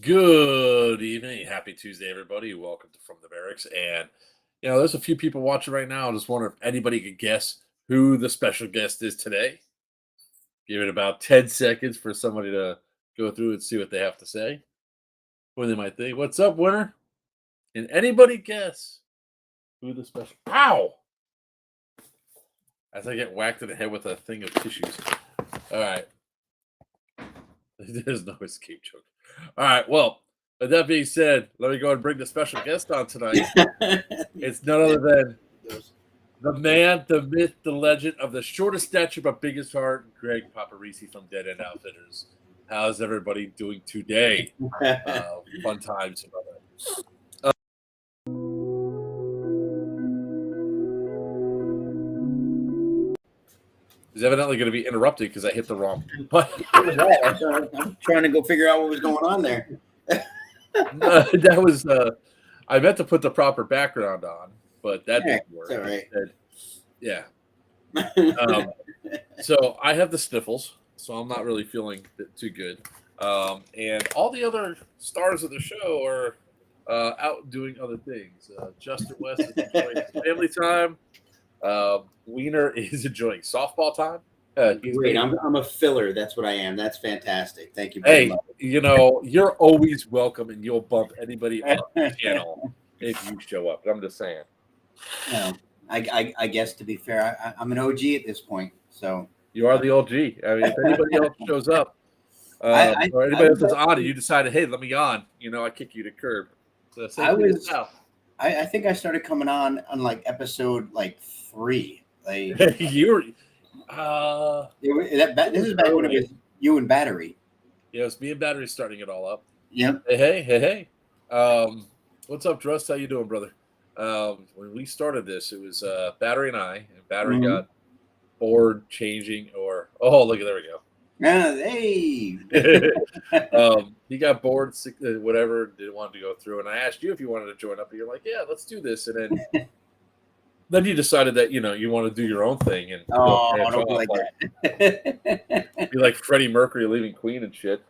Good evening. Happy Tuesday, everybody. Welcome to From the Barracks. And, there's a few people watching right now. I just wonder if anybody could guess who the special guest is today. Give it about 10 seconds for somebody to go through and see what they have to say. What they might think. What's up, winner? Can anybody guess who the special... Ow! As I get whacked in the head with a thing of tissues. All right. There's no escape joke. All right. Well, with that being said, let me go and bring the special guest on tonight. It's none other than the man, the myth, the legend of the shortest stature but biggest heart, Greg Paparisi from Dead End Outfitters. How's everybody doing today? Fun times, brother. Is evidently going to be interrupted because I hit the wrong button. I'm trying to go figure out what was going on there. That was I meant to put the proper background on, but that didn't work. All right. Yeah. So I have the sniffles, so I'm not really feeling too good. And all the other stars of the show are out doing other things. Justin West is enjoying family time. Wiener is enjoying softball time. Great. I'm a filler. That's what I am. That's fantastic. Thank you. Hey, you're always welcome, and you'll bump anybody up the channel if you show up. I'm just saying. I guess to be fair, I'm an OG at this point. So you are the OG. I mean, if anybody else shows up, or anybody else is on, and you decided, hey, let me on. I kick you to curb. So I think I started coming on like episode 3. Like you were. This is back when it was you and Battery. Yeah, it's me and Battery starting it all up. Yep. Hey. What's up, Drust? How you doing, brother? When we started this, it was Battery and I, and Battery got bored changing, or look, there we go. Hey. He got bored, whatever, didn't want to go through, and I asked you if you wanted to join up, and you're like, yeah, let's do this, and then you decided that you want to do your own thing, and don't be like that. Be like Freddie Mercury leaving Queen and shit.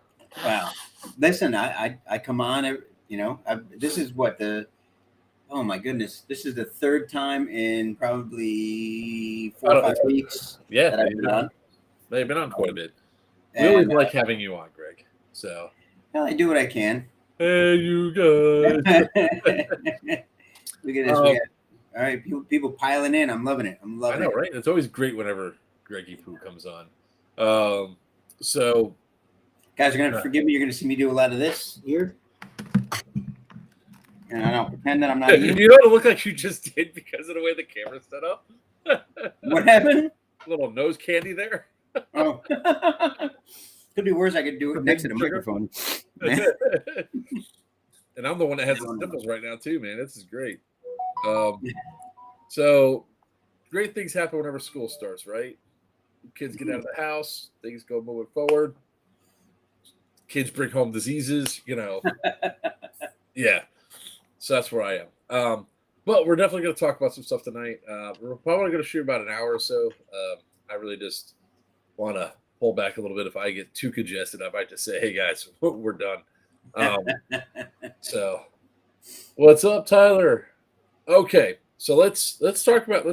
Wow. Listen, I come on, this is what oh my goodness, this is the third time in probably 4 or 5 weeks. Yeah, that I've been on. They've been on quite a bit. We always like having you on, Greg. So I do what I can. Hey, you guys. Look at this. All right, people piling in. I'm loving it. I know, right? It's always great whenever Greggy Poo comes on. So, guys are gonna forgive me. You're gonna see me do a lot of this here, and I don't pretend that I'm not. You don't look like you just did because of the way the camera's set up. What happened? A little nose candy there. Oh, could be worse. I could do it next to the microphone. And I'm the one that has the sniffles right now too, man. This is great. So great things happen whenever school starts, right? Kids get out of the house, things go moving forward. Kids bring home diseases, Yeah. So that's where I am. But we're definitely going to talk about some stuff tonight. We're probably going to shoot about an hour or so. I really just want to pull back a little bit. If I get too congested, I might just say, hey guys, we're done. So what's up, Tyler? Okay, so let's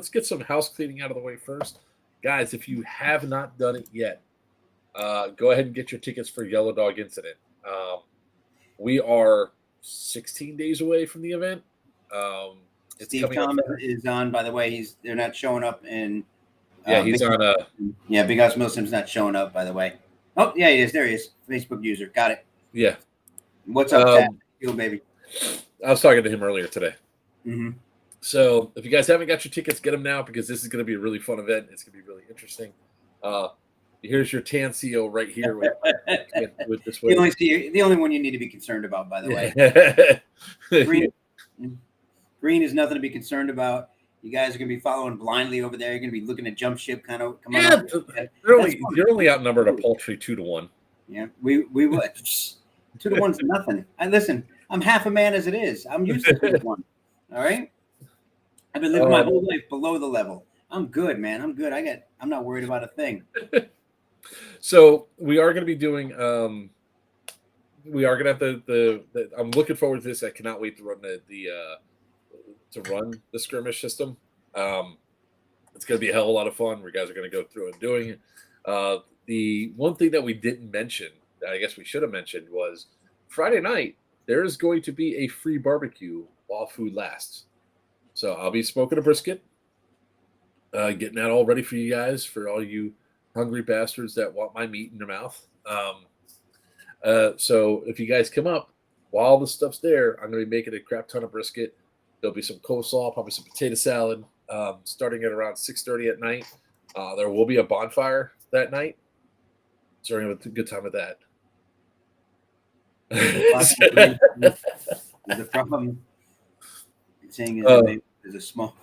get some house cleaning out of the way first. Guys, if you have not done it yet, go ahead and get your tickets for Yellow Dog Incident. We are 16 days away from the event. Steve Thomas is on, by the way. They're not showing up in. He's on Big House Milsim's not showing up, by the way. Oh, yeah, he is. There he is. Facebook user. Got it. Yeah. What's up, Dad? You, baby. I was talking to him earlier today. Mm-hmm. So if you guys haven't got your tickets, get them now because this is going to be a really fun event. It's going to be really interesting. Here's your tan CO right here. With this way. The only one you need to be concerned about, by the way. Green is nothing to be concerned about. You guys are going to be following blindly over there. You're going to be looking at jump ship kind of come on. You're only outnumbered a paltry 2-1. Yeah, we would. 2-1's nothing. Listen, I'm half a man as it is. I'm used to 2-1. All right. I've been living my whole life below the level. I'm good, man. I'm good. I'm not worried about a thing. So we are going to be doing we are gonna have the I'm looking forward to this. I cannot wait to run to run the skirmish system. Um, it's gonna be a hell of a lot of fun. Where guys are gonna go through and doing it. The one thing that we didn't mention, that I guess we should have mentioned, was Friday night. There is going to be a free barbecue while food lasts. So I'll be smoking a brisket, getting that all ready for you guys, for all you hungry bastards that want my meat in their mouth. So if you guys come up while the stuff's there, I'm going to be making a crap ton of brisket. There'll be some coleslaw, probably some potato salad, starting at around 6:30 at night. There will be a bonfire that night. So we're going to have a good time with that. The problem saying is there's a small.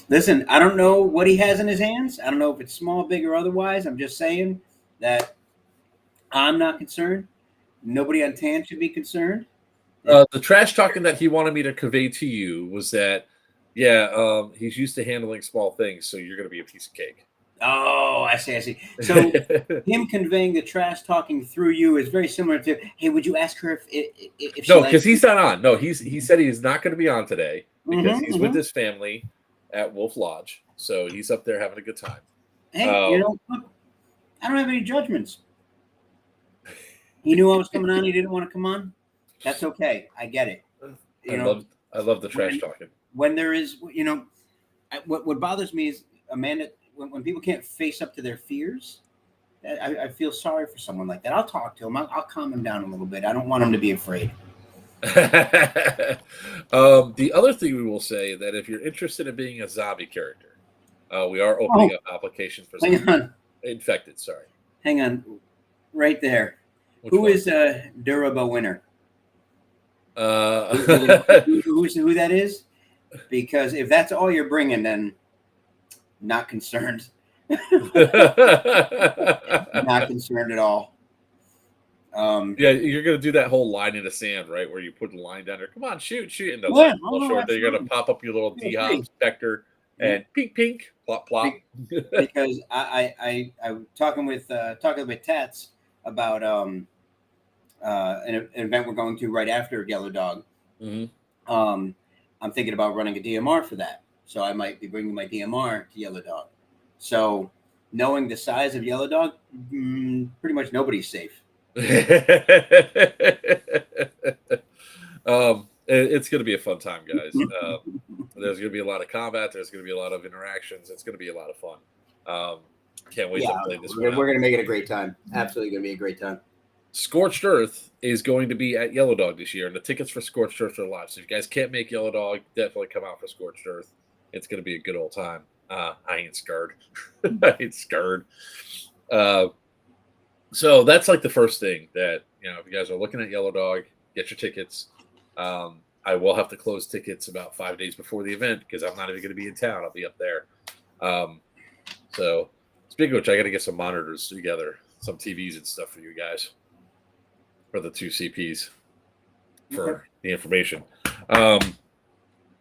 Listen, I don't know what he has in his hands. I don't know if it's small, big, or otherwise. I'm just saying that I'm not concerned. Nobody on TAN should be concerned. The trash talking that he wanted me to convey to you was that, he's used to handling small things, so you're going to be a piece of cake. Oh, I see. So him conveying the trash talking through you is very similar to, hey, would you ask her if she no, because he's not on. No, he said he's not going to be on today because he's with mm-hmm. his family at Wolf Lodge. So he's up there having a good time. Hey, I don't have any judgments. He knew I was coming on. He didn't want to come on. That's okay. I get it. I love the trash talking. When there is, what bothers me is Amanda. When people can't face up to their fears, I feel sorry for someone like that. I'll talk to him. I'll calm him down a little bit. I don't want him to be afraid. The other thing we will say that if you're interested in being a zombie character, we are opening up applications for infected. Sorry. Hang on. Right there. Who is Durable winner? Who that is? Because if that's all you're bringing, then not concerned. Not concerned at all. You're gonna do that whole line in the sand, right? Where you put a line down there. Come on, shoot, and you're gonna pop up your little D-Hop Spectre and pink, plop. Because I talking with Tats about an event we're going to right after Yellow Dog. Mm-hmm. I'm thinking about running a DMR for that. So I might be bringing my DMR to Yellow Dog. So knowing the size of Yellow Dog, pretty much nobody's safe. It's going to be a fun time, guys. There's going to be a lot of combat. There's going to be a lot of interactions. It's going to be a lot of fun. Can't wait to play this. We're going to make it a great time. Absolutely going to be a great time. Scorched Earth is going to be at Yellow Dog this year, and the tickets for Scorched Earth are live. So if you guys can't make Yellow Dog, definitely come out for Scorched Earth. It's going to be a good old time. I ain't scared. I ain't scared. So that's like the first thing that, if you guys are looking at Yellow Dog, get your tickets. I will have to close tickets about 5 days before the event because I'm not even going to be in town. I'll be up there. So speaking of which, I got to get some monitors together, some TVs and stuff for you guys. For the 2 CPs for the information.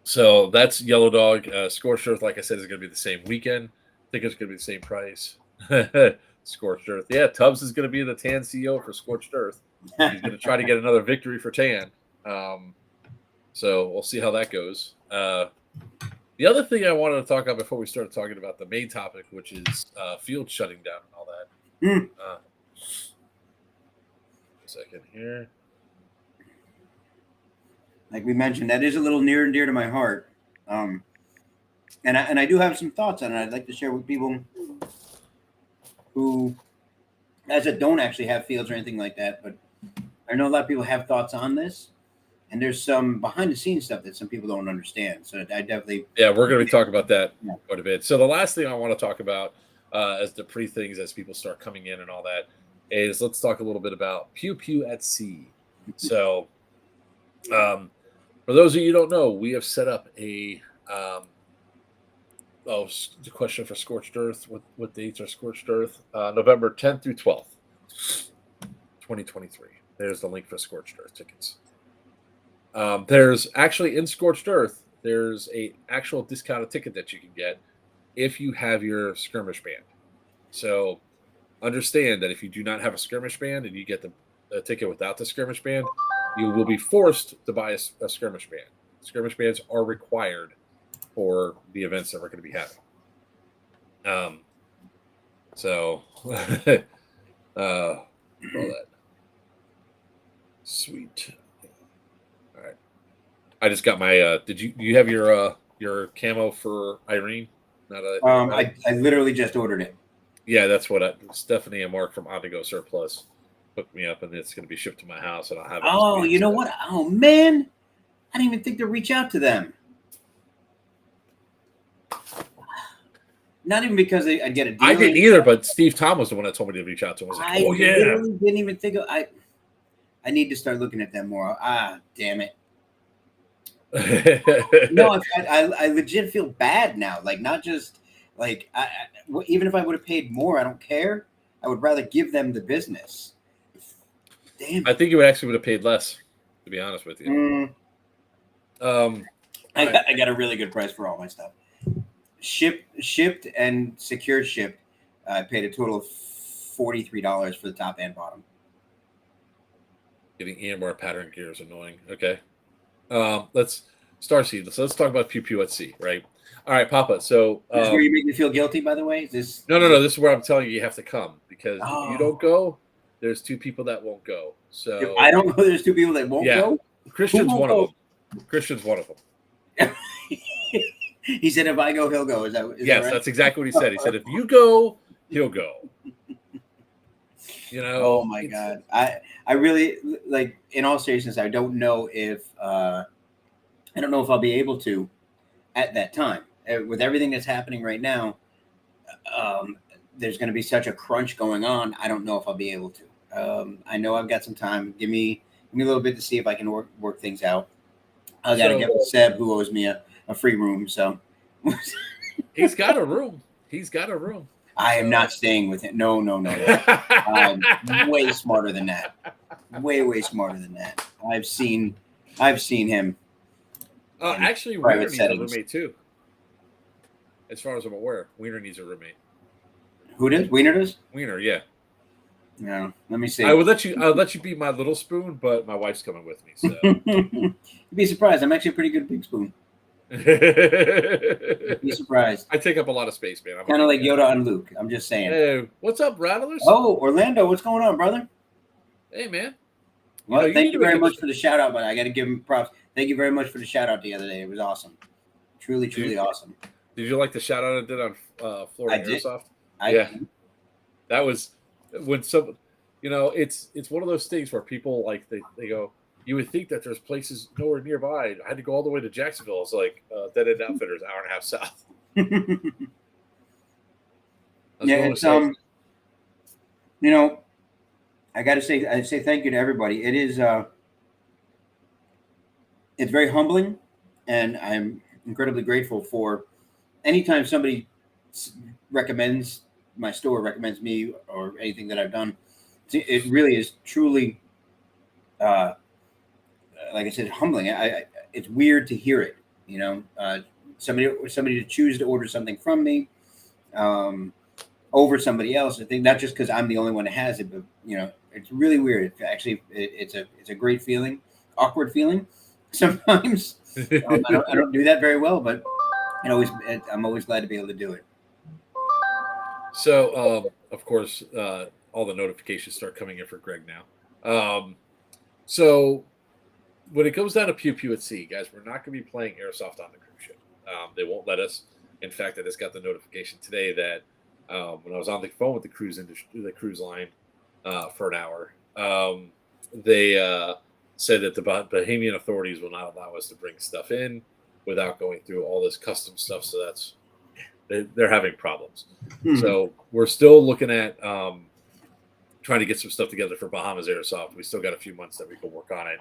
So that's Yellow Dog. Scorched Earth, like I said, is going to be the same weekend. I think it's going to be the same price. Scorched Earth. Yeah, Tubbs is going to be the TAN CEO for Scorched Earth. He's going to try to get another victory for TAN. So we'll see how that goes. The other thing I wanted to talk about before we started talking about the main topic, which is field shutting down and all that. Second here. Like we mentioned, that is a little near and dear to my heart, and I do have some thoughts on it. I'd like to share with people who, as it don't actually have fields or anything like that, but I know a lot of people have thoughts on this, and there's some behind the scenes stuff that some people don't understand. So I definitely we're going to be talking about that quite a bit. So the last thing I want to talk about as the things as people start coming in and all that. Is let's talk a little bit about Pew Pew at Sea. So, for those of you who don't know, we have set up a the question for Scorched Earth. What dates are Scorched Earth? November 10th through 12th, 2023. There's the link for Scorched Earth tickets. There's actually in Scorched Earth, there's a actual discounted ticket that you can get if you have your skirmish band. So understand that if you do not have a skirmish band and you get the a ticket without the skirmish band, you will be forced to buy a skirmish band. Skirmish bands are required for the events that we're going to be having. So, all that. Sweet. All right. I just got my. Did you have your camo for Irene? Not a. I literally just ordered it. Yeah, that's what Stephanie and Mark from Ondigo Surplus hooked me up, and it's going to be shipped to my house, and I'll have it. Oh, you know what? Oh man, I didn't even think to reach out to them. Not even because I'd get a deal. I didn't either, but Steve Tom was the one that told me to reach out to him. I was like, oh yeah. Literally didn't even think of I need to start looking at them more. Damn it. No, I legit feel bad now. Like, not just like even if I would have paid more, I don't care. I would rather give them the business. Damn. I think you actually would have paid less, to be honest with you. I got a really good price for all my stuff. Shipped and secure shipped. I paid a total of $43 for the top and bottom. Getting EMR pattern gear is annoying. Okay. Let's Starseed. So let's talk about Pew Pew at Sea, right? All right, Papa. So this is where you make me feel guilty, by the way. Is this No. This is where I'm telling you have to come, because if you don't go, there's two people that won't go. So if I don't go, there's two people that won't go. Christian's one of them. Christian's one of them. He said, "If I go, he'll go." Is that yes? That right? That's exactly what he said. He said, "If you go, he'll go." You know. Oh my God! I really, like, in all seriousness, I don't know if I'll be able to at that time with everything that's happening right now. There's going to be such a crunch going on. I don't know if I'll be able to. I know I've got some time. Give me a little bit to see if I can work things out. I got to get with Seb, who owes me a free room. So he's got a room. I am not staying with him. No. I'm way smarter than that. Way smarter than that. I've seen him. Actually, Wiener needs a roommate too. As far as I'm aware, Wiener needs a roommate. Who does? Wiener does? Wiener, yeah. Yeah. Let me see. I would let you be my little spoon, but my wife's coming with me. So you'd be surprised. I'm actually a pretty good big spoon. Be surprised. I take up a lot of space, man. Kind of like Yoda on Luke. I'm just saying. Hey, what's up, Rattlers? Oh, Orlando, what's going on, brother? Hey, man. Well, thank you very much for the shout out, but I got to give him props. Thank you very much for the shout out the other day. It was awesome. Truly awesome. Did you like the shout out I did on Florida Airsoft? Yeah. That was when some, it's one of those things where people like they go, you would think that there's places nowhere nearby. I had to go all the way to Jacksonville. It's like Dead End Outfitters, hour and a half south. It's I got to say thank you to everybody. It is it's very humbling, and I'm incredibly grateful for anytime somebody recommends my store, recommends me, or anything that I've done. It really is truly, like I said, humbling. It's weird to hear it. Somebody to choose to order something from me over somebody else. I think not just because I'm the only one that has it, but it's really weird. It's a great feeling, awkward feeling sometimes. I don't do that very well, but I'm always glad to be able to do it. So, of course, all the notifications start coming in for Greg now. So when it goes down to Pew Pew at Sea, guys, we're not going to be playing airsoft on the cruise ship. They won't let us. In fact, I just got the notification today that when I was on the phone with the cruise line for an hour, they said that the Bahamian authorities will not allow us to bring stuff in without going through all this custom stuff. So they're having problems. Mm-hmm. So we're still looking at trying to get some stuff together for Bahamas Airsoft. We still got a few months that we can work on it,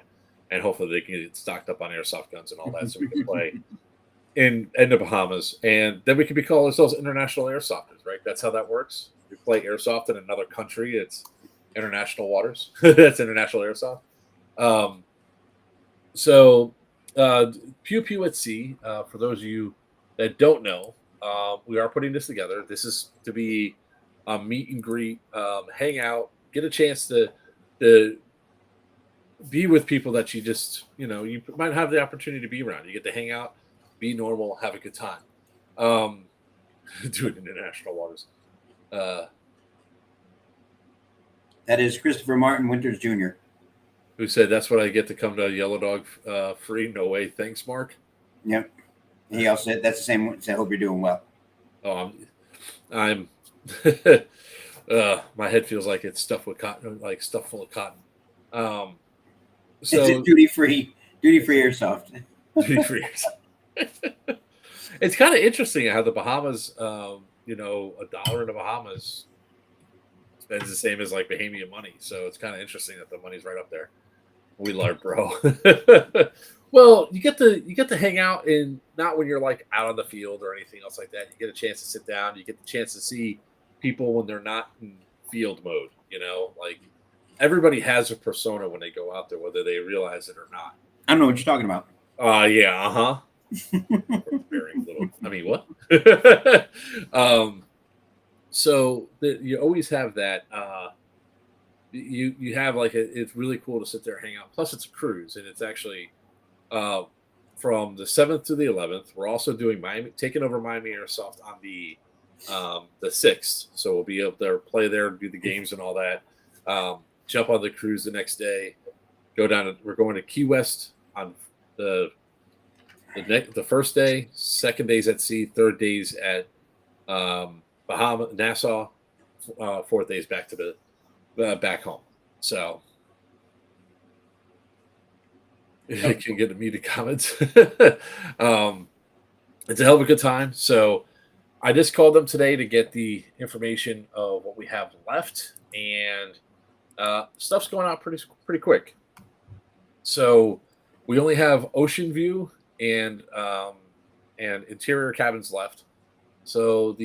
and hopefully they can get stocked up on airsoft guns and all that, so we can play in the Bahamas, and then we can be called ourselves international airsofters, right? That's how that works. We play airsoft in another country; it's international waters. That's international airsoft. So Pew Pew at Sea. For those of you that don't know, we are putting this together. This is to be a meet and greet, hang out, get a chance to be with people that you just, you might have the opportunity to be around. You get to hang out, be normal, have a good time. Do it in international waters. That is Christopher Martin Winters Jr. Who said that's what I get to come to Yellow Dog free? No way. Thanks, Mark. Yep. He also said that's the same one. I hope you're doing well. Oh, I'm my head feels like it's stuffed with cotton, like stuff full of cotton. So it's duty free airsoft. Duty free. It's kind of interesting how the Bahamas, $1 in the Bahamas spends the same as like Bahamian money. So it's kind of interesting that the money's right up there. We learned, bro. Well, you get to hang out in, not when you're like out on the field or anything else like that. You get a chance to sit down. You get the chance to see people when they're not in field mode. Like everybody has a persona when they go out there, whether they realize it or not. I don't know what you're talking about. Yeah, very little. I mean, what? So you always have that. You have like it's really cool to sit there and hang out. Plus, it's a cruise, and it's actually from the 7th to the 11th. We're also doing taking over Miami Airsoft on the 6th. So we'll be able to play there, do the games and all that. Jump on the cruise the next day. We're going to Key West on the first day. Second day's at sea. Third day's at Nassau. Fourth day's back to back home. So I can get immediate comments. It's a hell of a good time. So I just called them today to get the information of what we have left, and stuff's going out pretty quick. So we only have ocean view and interior cabins left. So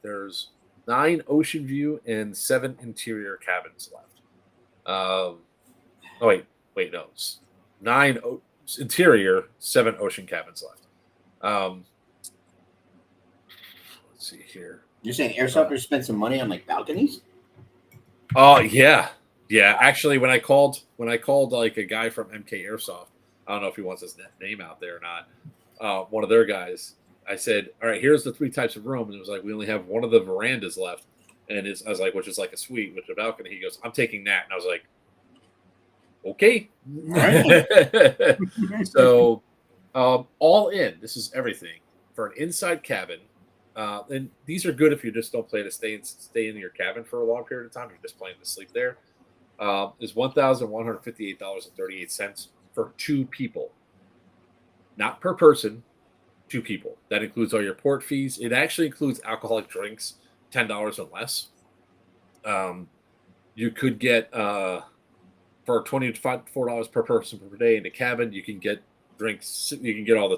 there's 9 ocean view and 7 interior cabins left. Wait, no. 9 interior, 7 ocean cabins left. Let's see here. You're saying airsofters spend some money on like balconies? Oh yeah. Actually, when I called like a guy from MK Airsoft, I don't know if he wants his name out there or not. One of their guys, I said, "All right, here's the 3 types of room," and it was like we only have one of the verandas left, and I was like, which is like a suite with a balcony. He goes, "I'm taking that," and I was like, "Okay." So, all in, this is everything for an inside cabin. And these are good if you just don't plan to stay in your cabin for a long period of time. You're just planning to sleep there. Is $1,158.38 for 2 people, not per person. 2 people. That includes all your port fees. It actually includes alcoholic drinks, $10 and less. You could get for $24 per person per day in the cabin. You can get drinks. You can get all the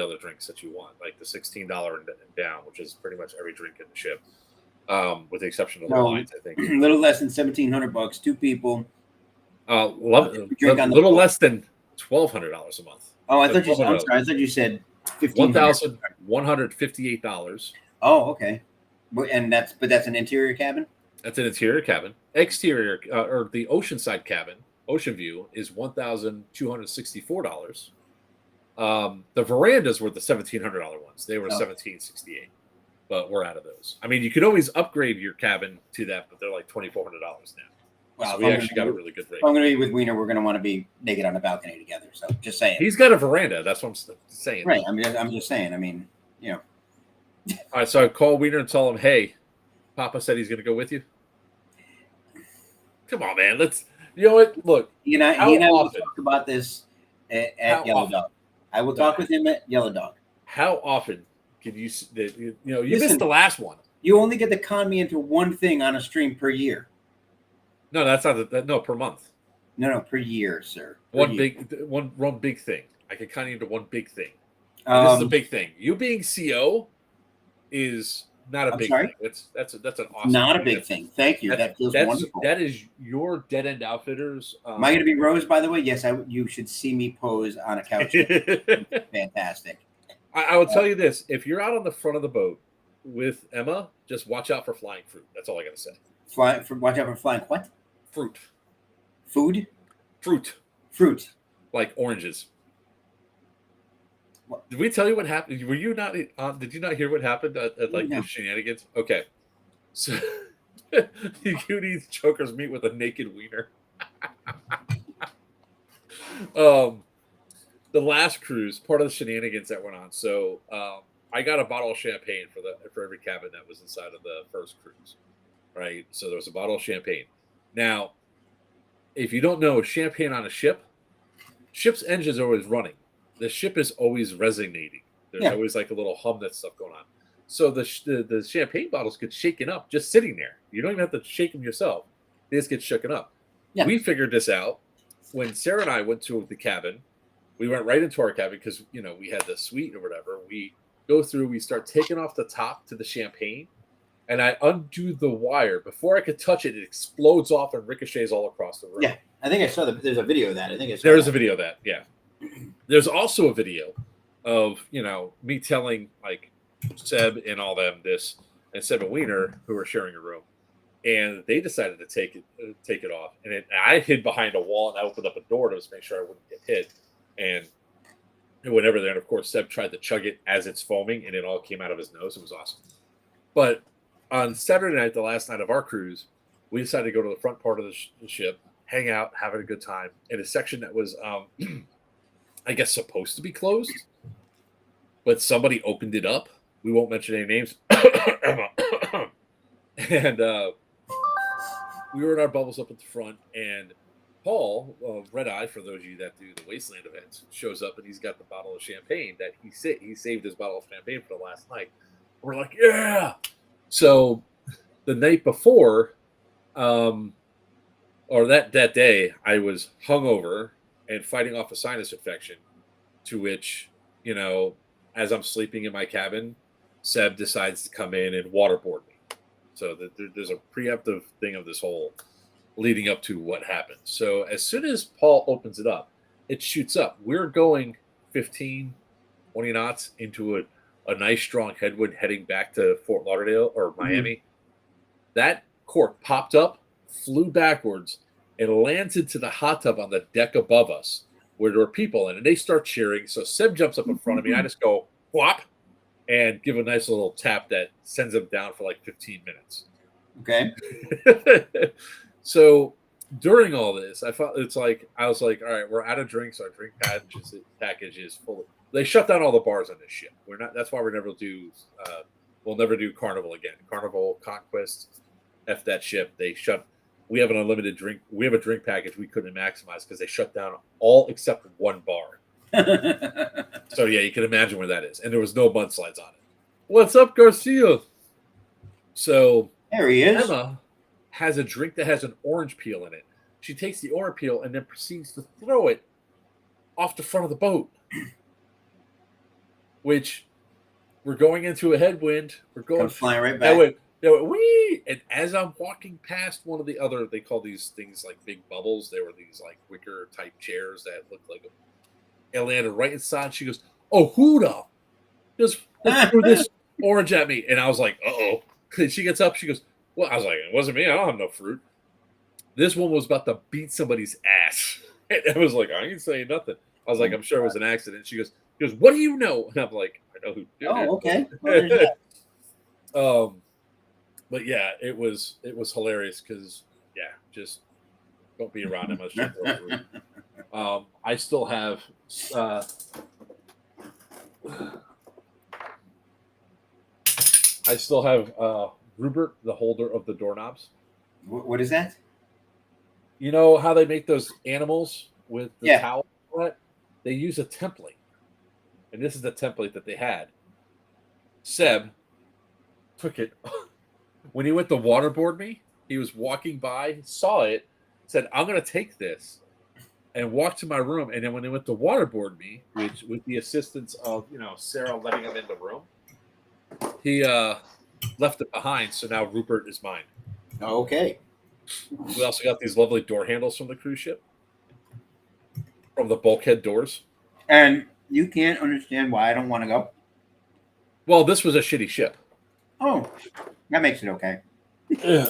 other drinks that you want, like the $16 and down, which is pretty much every drink in the ship, with the exception of the wines. I think a little less than $1,700, 2 people. Little less than $1,200 a month. Oh, I'm sorry. I thought you said $1,158. Oh, okay. And that's an interior cabin? That's an interior cabin. Exterior or the oceanside cabin, ocean view, is $1,264. The verandas were the $1,700 ones. They were $1,768, but we're out of those. I mean, you could always upgrade your cabin to that, but they're like $2,400 now. Wow, so we actually got a really good rate. If I'm going to be with Wiener, we're going to want to be naked on a balcony together. So just saying. He's got a veranda. That's what I'm saying. Right. I'm just saying. I mean, All right. So I call Wiener and tell him, hey, Papa said he's going to go with you. Come on, man. Let's. You know what? Look. He and I will talk about this at Yellow Dog. I will talk with him at Yellow Dog. How often can you? You missed the last one. You only get to con me into one thing on a stream per year. No, that's not no per month. No, per year, sir. One big thing. I can kind of into one big thing. This is a big thing. You being CO is not a big thing. That's an awesome. Not a big thing. Thank you. That feels wonderful. That is your Dead End Outfitters. Am I going to be Rose? By the way, yes. You should see me pose on a couch. Fantastic. I will tell you this: if you're out on the front of the boat with Emma, just watch out for flying fruit. That's all I got to say. Watch out for flying what? Fruit. Food? Fruit. Fruit. like oranges. What? Did we tell you what happened? Were you not? Did you not hear what happened at like No. the shenanigans? Okay, so you eat Joker's meat with a naked wiener. The last cruise, part of the shenanigans that went on. So I got a bottle of champagne for every cabin that was inside of the first cruise, right? So there was a bottle of champagne. Now, if you don't know, champagne on a ship's engines are always running. The ship is always resonating. There's Yeah. always like a little hum that stuff going on. So the champagne bottles get shaken up just sitting there. You don't even have to shake them yourself. They just get shooken up. Yeah. We figured this out when Sarah and I went to the cabin. We went right into our cabin because we had the suite or whatever. We go through, we start taking off the top to the champagne, and I undo the wire. Before I could touch it, it explodes off and ricochets all across the room. Yeah, I think I saw there's a video of that. I think I saw There's that. a video of that, yeah. There's also a video of, me telling like Seb and all them this, and Seb and Wiener, who were sharing a room, and they decided to take it off. And I hid behind a wall and I opened up a door to just make sure I wouldn't get hit. And it went everywhere. And of course, Seb tried to chug it as it's foaming, and it all came out of his nose. It was awesome. But on Saturday night, the last night of our cruise, we decided to go to the front part of the ship, hang out, having a good time in a section that was, I guess, supposed to be closed, but somebody opened it up. We won't mention any names. And we were in our bubbles up at the front, and Paul, Red Eye, for those of you that do the Wasteland events, shows up, and he's got the bottle of champagne that he saved his bottle of champagne for the last night. We're like, yeah. So the night before, or that day, I was hungover and fighting off a sinus infection, to which, as I'm sleeping in my cabin, Seb decides to come in and waterboard me. So there's a preemptive thing of this whole leading up to what happened. So as soon as Paul opens it up, it shoots up. We're going 15, 20 knots into a nice strong headwind heading back to Fort Lauderdale or Miami. Mm-hmm. That cork popped up, flew backwards, and lands into the hot tub on the deck above us where there were people in, and they start cheering. So Seb jumps up in front of me. I just go, whop, and give a nice little tap that sends him down for like 15 minutes. Okay. So during all this, I was like, all right, we're out of drinks. Our drink package is full. They shut down all the bars on this ship. That's why we'll never do Carnival again. Carnival, Conquest, F that ship. We have an unlimited drink. We have a drink package we couldn't maximize because they shut down all except one bar. So yeah, you can imagine where that is. And there was no mudslides on it. What's up, Garcia? So there he is. Emma has a drink that has an orange peel in it. She takes the orange peel and then proceeds to throw it off the front of the boat. Which we're going into a headwind. We're going flying right back. They went, wee! And as I'm walking past one of the other, they call these things like big bubbles. They were these like wicker type chairs that looked like it landed right inside. She goes, "Oh, who the just threw this orange at me?" And I was like, "Uh-oh." She gets up. She goes, "Well," I was like, "It wasn't me. I don't have no fruit." This one was about to beat somebody's ass. And I was like, "I ain't saying nothing." I was like, "I'm sure it was an accident." She goes, "What do you know?" And I'm like, "I know who did it." Oh, okay. Well, but yeah, it was hilarious because just don't be around him. I still have Rupert, the holder of the doorknobs. What is that? You know how they make those animals with the towel? What? They use a template. And this is the template that they had. Seb took it. When he went to waterboard me, he was walking by, saw it, said, "I'm going to take this," and walked to my room. And then when they went to waterboard me, which with the assistance of, Sarah letting him in the room, he left it behind. So now Rupert is mine. Okay. We also got these lovely door handles from the cruise ship, from the bulkhead doors. And you can't understand why I don't want to go? Well, this was a shitty ship. Oh, that makes it okay. You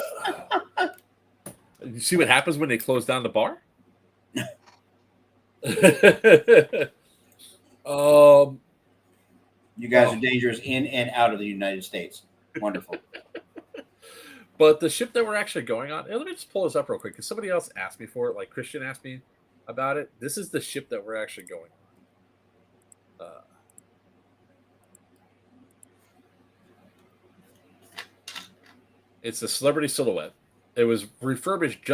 see what happens when they close down the bar? um, You guys oh, are dangerous in and out of the United States. Wonderful. but the ship that we're actually going on, let me just pull this up real quick because somebody else asked me for it. Like Christian asked me about it. This is the ship that we're actually going on. It's the Celebrity Silhouette. It was refurbished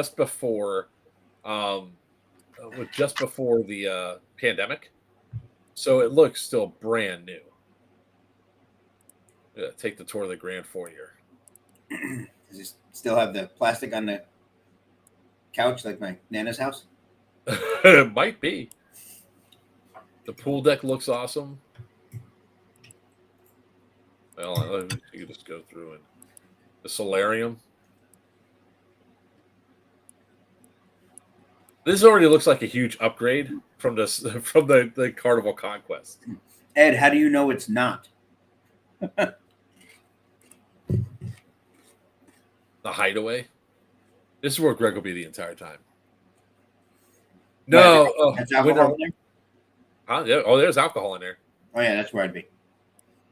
um, just before the pandemic, so it looks still brand new. Take the tour of the Grand Foyer. Does it still have the plastic on the couch like my Nana's house? It might be. The pool deck looks awesome. Well, you can just go through and the solarium. This already looks like a huge upgrade from this from the Carnival Conquest. Ed, how do you know it's not? The Hideaway. This is where Greg will be the entire time. No, that's alcohol in there? Yeah. Oh, there's alcohol in there. Oh yeah, that's where I'd be.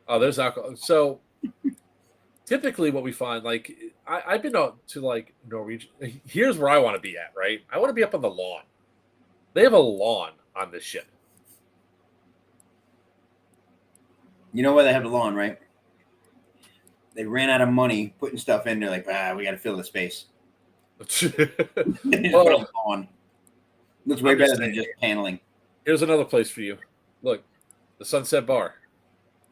Oh, there's alcohol. So typically what we find, like I've been out to like Norwegian. Here's where I want to be at, right? I want to be up on the lawn. They have a lawn on this ship. You know where they have the lawn, right? They ran out of money putting stuff in there. Like, we got to fill the space. They just put a lawn. Looks way better than just paneling. Here's another place for you. Look, the Sunset Bar.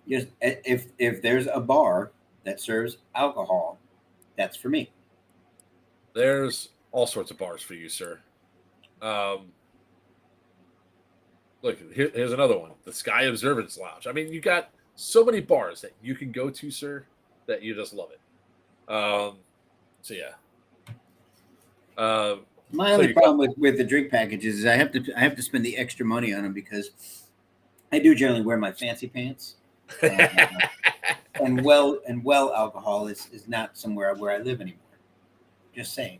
Just if there's a bar that serves alcohol, that's for me. There's all sorts of bars for you, sir. Look, here's another one. The Sky Observance Lounge. I mean, you got so many bars that you can go to, sir, that you just love it. So yeah. My only problem with the drink packages is I have to spend the extra money on them because I do generally wear my fancy pants. And well alcohol is not somewhere where I live anymore. Just saying.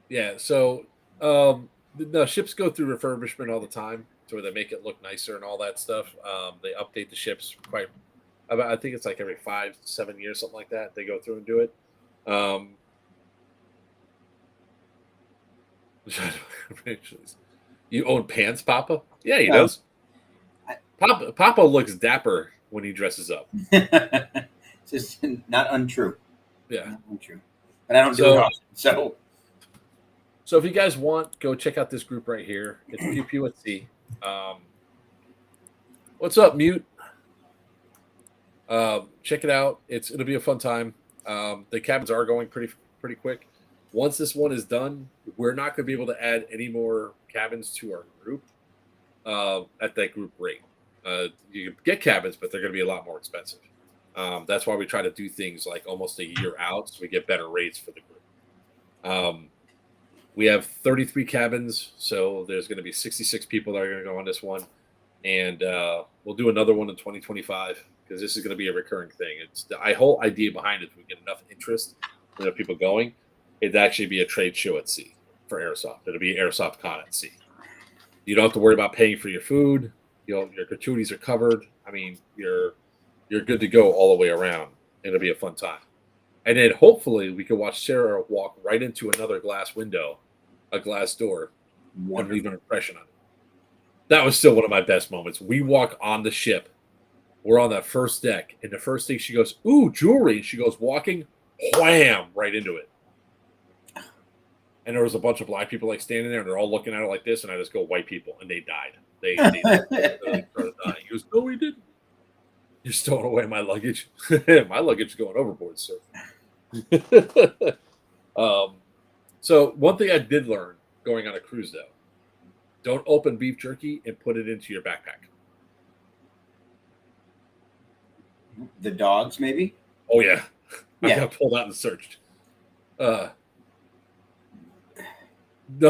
Yeah, so the ships go through refurbishment all the time to where they make it look nicer and all that stuff. They update the ships I think it's like every 5-7 years, something like that. They go through and do it. You own pants, Papa? Yeah, he does. Papa looks dapper when he dresses up. It's just not untrue. Yeah, not untrue. But I don't do it often. So if you guys want, go check out this group right here. It's Pew Pew at Sea. What's up, Mute? Check it out. It'll be a fun time. The cabins are going pretty quick. Once this one is done, we're not going to be able to add any more cabins to our group at that group rate. You can get cabins, but they're going to be a lot more expensive. That's why we try to do things like almost a year out so we get better rates for the group. We have 33 cabins, so there's going to be 66 people that are going to go on this one. And we'll do another one in 2025 because this is going to be a recurring thing. It's the whole idea behind it. We get enough interest in people going. It'd actually be a trade show at sea for airsoft. It'll be Airsoft Con at sea. You don't have to worry about paying for your food. Your gratuities are covered. I mean, you're good to go all the way around. It'll be a fun time. And then hopefully we can watch Sarah walk right into another glass window, a glass door, and leave an impression on it. That was still one of my best moments. We walk on the ship. We're on that first deck, and the first thing she goes, "Ooh, jewelry!" She goes walking, wham, right into it. And there was a bunch of black people like standing there, and they're all looking at it like this, and I just go, "White people," and they died. They started dying. He goes, "No, we didn't. You're stowing away my luggage. My luggage is going overboard, sir." So one thing I did learn going on a cruise, though, don't open beef jerky and put it into your backpack. The dogs, maybe? Oh, yeah. Yeah. I got pulled out and searched. No,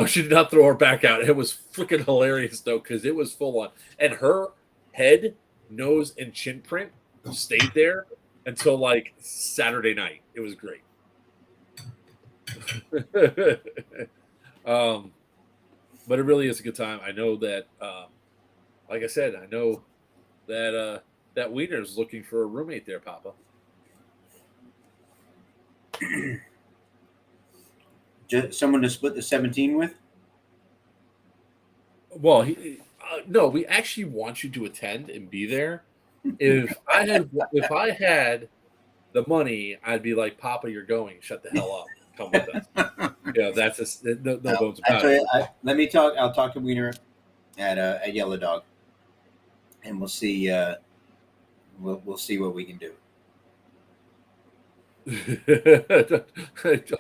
she did not throw her back out. It was freaking hilarious, though, because it was full on. And her head, nose, and chin print stayed there until, like, Saturday night. It was great. but it really is a good time. I know that, like I said, I know that that Wiener's looking for a roommate there, Papa. Just someone to split the 17 with. Well, no, we actually want you to attend and be there. If I had the money, I'd be like, Papa, you're going. Shut the hell up. Come with us. That's just no bones about it. Let me talk. I'll talk to Wiener at Yellow Dog, and we'll see. We'll see what we can do.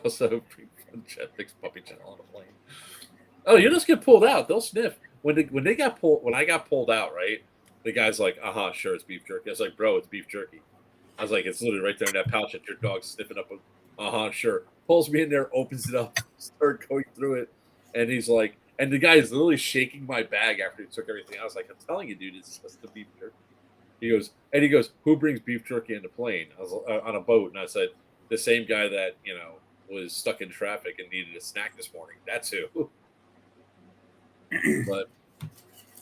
Also, Jetfix puppy channel on a plane. Oh, you just get pulled out. They'll sniff when they got pulled. When I got pulled out, right? The guy's like, sure, it's beef jerky. I was like, bro, it's beef jerky. I was like, it's literally right there in that pouch that your dog's sniffing up. Sure. Pulls me in there, opens it up, start going through it, and he's like, and the guy is literally shaking my bag after he took everything. I was like, I'm telling you, dude, it's just the beef jerky. He goes, who brings beef jerky in the plane? I was on a boat, and I said, the same guy that was stuck in traffic and needed a snack this morning. That's who. But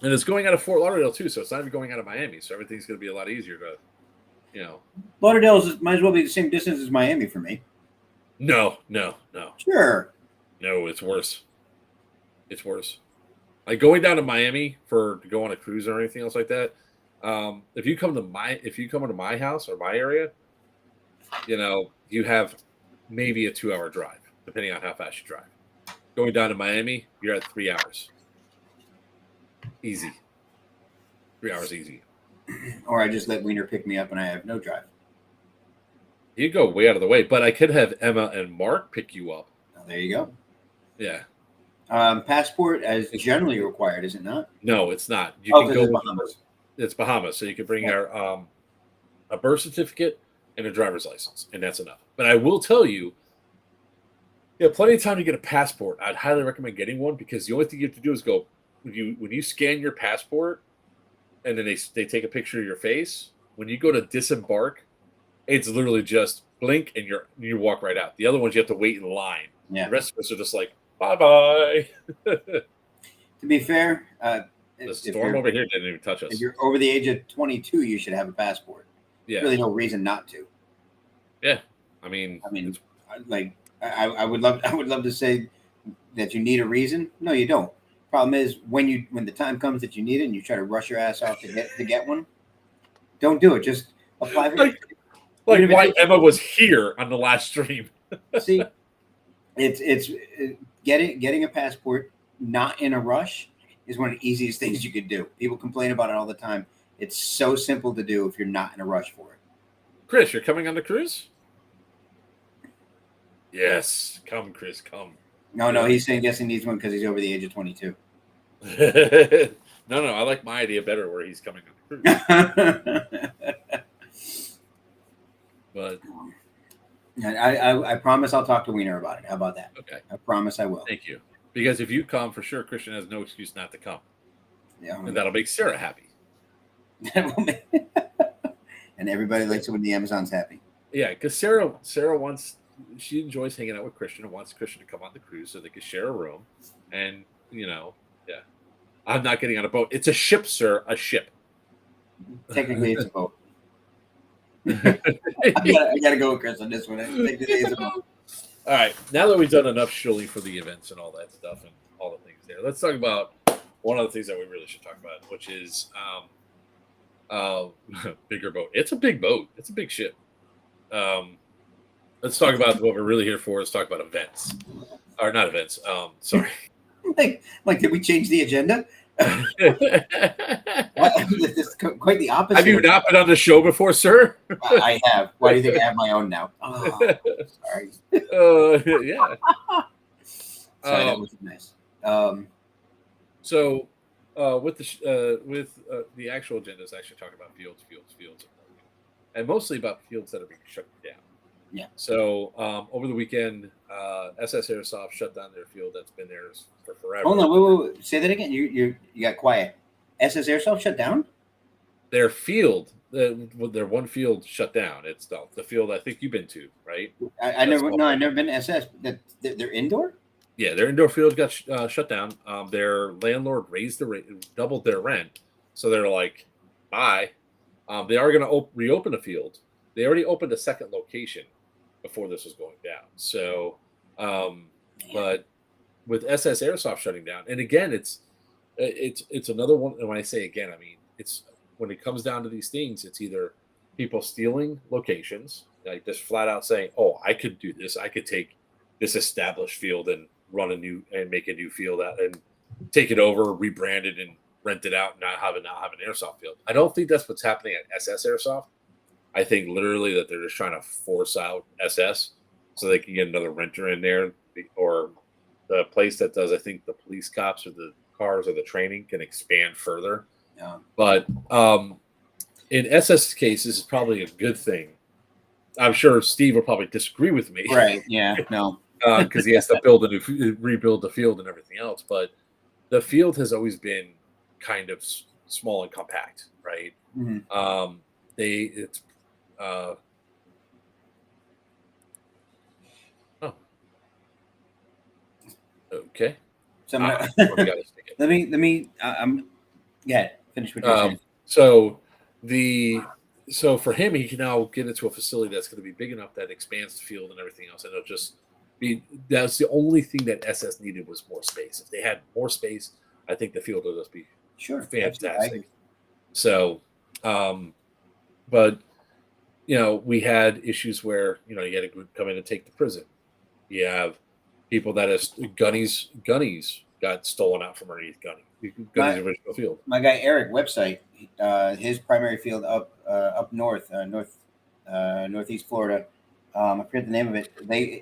and it's going out of Fort Lauderdale too, so it's not even going out of Miami. So everything's going to be a lot easier to, Lauderdale might as well be the same distance as Miami for me. No. Sure. No, it's worse. It's worse. Like going down to Miami to go on a cruise or anything else like that. If you come into my house or my area, you have maybe a 2-hour drive, depending on how fast you drive. Going down to Miami, you're at 3 hours. Easy. 3 hours easy. Or I just let Wiener pick me up and I have no drive. You go way out of the way, but I could have Emma and Mark pick you up. Oh, there you go. Yeah. Passport as generally required, is it not? No, it's not. You can go. Bahamas. It's Bahamas, so you can bring a birth certificate and a driver's license, and that's enough. But I will tell you, plenty of time to get a passport. I'd highly recommend getting one because the only thing you have to do is go when you scan your passport, and then they take a picture of your face. When you go to disembark, it's literally just blink and you walk right out. The other ones you have to wait in line. Yeah. The rest of us are just like bye bye. To be fair, the storm over here didn't even touch us. If you're over the age of 22, you should have a passport. Yeah. Really, no reason not to. Yeah, I mean, like I would love to say that you need a reason. No, you don't. Problem is when the time comes that you need it and you try to rush your ass off to get one, don't do it. Just apply for it. Like why Emma was here on the last stream. See, it's getting a passport not in a rush is one of the easiest things you could do. People complain about it all the time. It's so simple to do if you're not in a rush for it. Chris, you're coming on the cruise? Yes, come, Chris, come. No, he's saying yes, he needs one because he's over the age of 22. No, I like my idea better where he's coming on the cruise. But I promise I'll talk to Wiener about it. How about that? Okay. I promise I will. Thank you. Because if you come, for sure, Christian has no excuse not to come. Yeah. And that'll make Sarah happy. And everybody likes it when the Amazon's happy. Yeah, because Sarah she enjoys hanging out with Christian and wants Christian to come on the cruise so they can share a room. And, I'm not getting on a boat. It's a ship, sir, a ship. Technically, it's a boat. I gotta go with Chris on this one. Technically, it's a boat. All right, now that we've done enough shilling for the events and all that stuff and all the things there, let's talk about one of the things that we really should talk about, which is bigger boat. It's a big boat. It's a big ship. Let's talk about what we're really here for. Let's talk about events. Or not events. Sorry. Like, did we change the agenda? It's quite the opposite. Have you not been on the show before, sir? I have. Why do you think I have my own now? Oh, sorry. Yeah. Sorry, that was nice. So, with the actual agenda is actually talking about fields, and mostly about fields that are being shut down. Yeah. So, over the weekend, SS Airsoft shut down their field that's been there for forever. Hold on, wait. Say that again. You got quiet. SS Airsoft shut down? Their field, their one field shut down. It's the field I think you've been to, right? I've never been to SS. They're indoor? Yeah, their indoor field got shut down. Their landlord raised the rate, doubled their rent. So they're like, bye. They are going to reopen the field. They already opened a second location before this was going down. So, Man. but with SS Airsoft shutting down, and again, it's another one. And when I say again, I mean it's when it comes down to these things, it's either people stealing locations, like just flat out saying, "Oh, I could do this. I could take this established field and run a new and make a new field out and take it over, rebrand it, and rent it out, and not have an airsoft field." I don't think that's what's happening at SS Airsoft. I think literally that they're just trying to force out SS so they can get another renter in there, or the place that does, I think, the police cops or the cars or the training can expand further. Yeah. But in SS case, this is probably a good thing. I'm sure Steve will probably disagree with me, Right. Yeah. No. because he has to build rebuild the field and everything else. But the field has always been kind of small and compact, right? Mhm. It's oh, okay. So I'm Ah, gonna, well, we got to stick it. let me. Yeah. Finish what you're saying. So so for him, he can now get into a facility that's going to be big enough that expands the field and everything else, and it'll just be. That's the only thing that SS needed was more space. If they had more space, I think the field would just be Sure. fantastic. So, but we had issues where you had to come in and take the prison. You have people that has gunnies got stolen out from underneath Gunny's original field. My guy Eric website, his primary field up north, northeast Florida. I forget the name of it.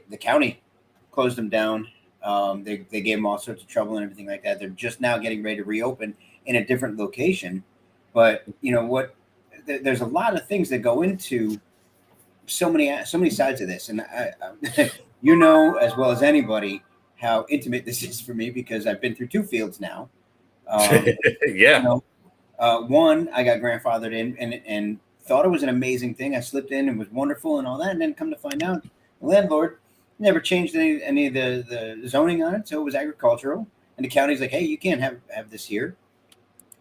The county closed them down. They gave them all sorts of trouble and everything like that. They're just now getting ready to reopen in a different location. But you know what? There's a lot of things that go into so many sides of this, and I as well as anybody how intimate this is for me because I've been through two fields now. Yeah. One, I got grandfathered in and thought it was an amazing thing. I slipped in and was wonderful and all that. And then come to find out, the landlord never changed any of the zoning on it. So it was agricultural. And the county's like, hey, you can't have this here.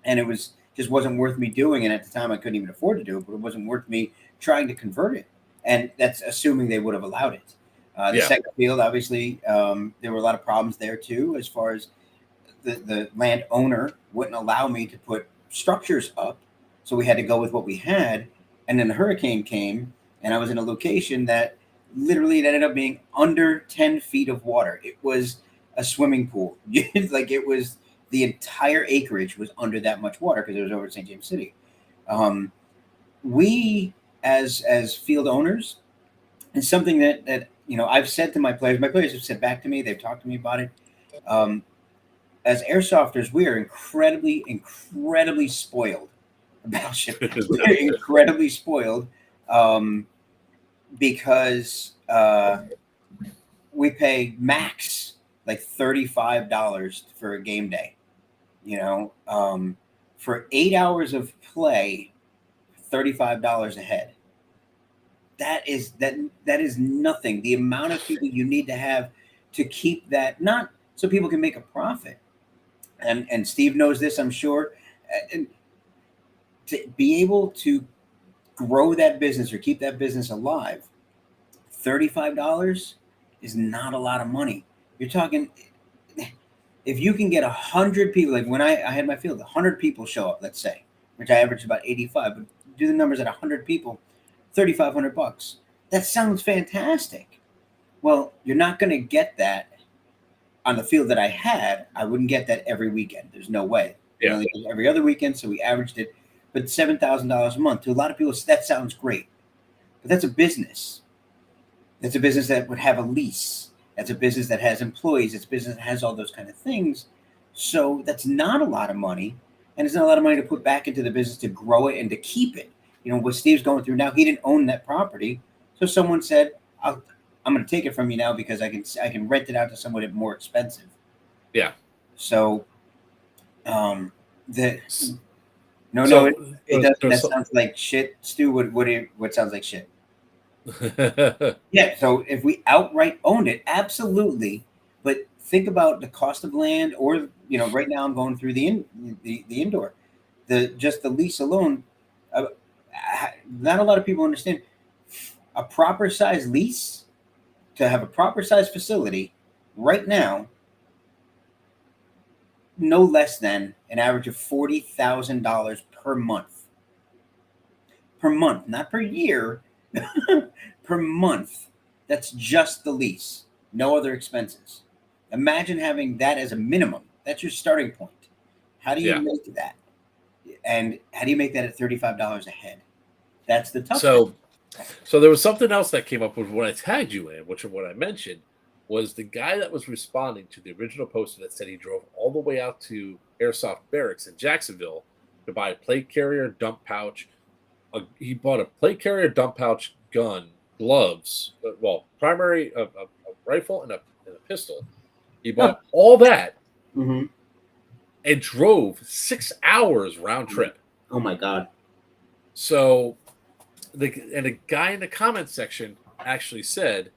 And it just wasn't worth me doing. And at the time, I couldn't even afford to do it, but it wasn't worth me trying to convert it. And that's assuming they would have allowed it. The second field, obviously, there were a lot of problems there too, as far as the landowner wouldn't allow me to put structures up. So we had to go with what we had. And then the hurricane came, and I was in a location that literally it ended up being under 10 feet of water. It was a swimming pool. Like it was the entire acreage was under that much water because it was over at St. James City. We as field owners, and something that I've said to my players have said back to me, they've talked to me about it. As airsofters, we are incredibly spoiled about shit. We're incredibly spoiled because we pay max like $35 for a game day. For 8 hours of play, $35 a head. That is nothing. The amount of people you need to have to keep that, not so people can make a profit. And Steve knows this, I'm sure. And to be able to grow that business or keep that business alive, $35 is not a lot of money. You're talking, if you can get 100 people, like when I had my field, 100 people show up, let's say, which I averaged about 85, but do the numbers at 100 people, $3,500. That sounds fantastic. Well, you're not going to get that on the field that I had. I wouldn't get that every weekend. There's no way. Yeah. Every other weekend, so we averaged it. But $7,000 a month, to a lot of people, that sounds great. But that's a business. That's a business that would have a lease. That's a business that has employees. It's a business that has all those kind of things. So that's not a lot of money. And it's not a lot of money to put back into the business to grow it and to keep it. What Steve's going through now, he didn't own that property. So someone said, I'm going to take it from you now because I can rent it out to someone more expensive. Yeah. So, it sounds like shit. Stu, what sounds like shit? Yeah. So if we outright owned it, absolutely. But think about the cost of land, or right now I'm going through the indoor, just the lease alone. Uh, Not a lot of people understand a proper size lease to have a proper size facility right now. No less than an average of $40,000 per month. Per month, not per year, per month. That's just the lease, no other expenses. Imagine having that as a minimum. That's your starting point. How do you Yeah. make that? And how do you make that at $35 a head? That's the tough thing. So there was something else that came up with what I tagged you in, which is what I mentioned, was the guy that was responding to the original poster that said he drove all the way out to Airsoft Barracks in Jacksonville to buy a plate carrier, dump pouch. He bought a plate carrier, dump pouch, gun, gloves, primary a rifle and a pistol. He bought all that Mm-hmm. and drove 6 hours round trip. Oh my God. So a guy in the comments section actually said,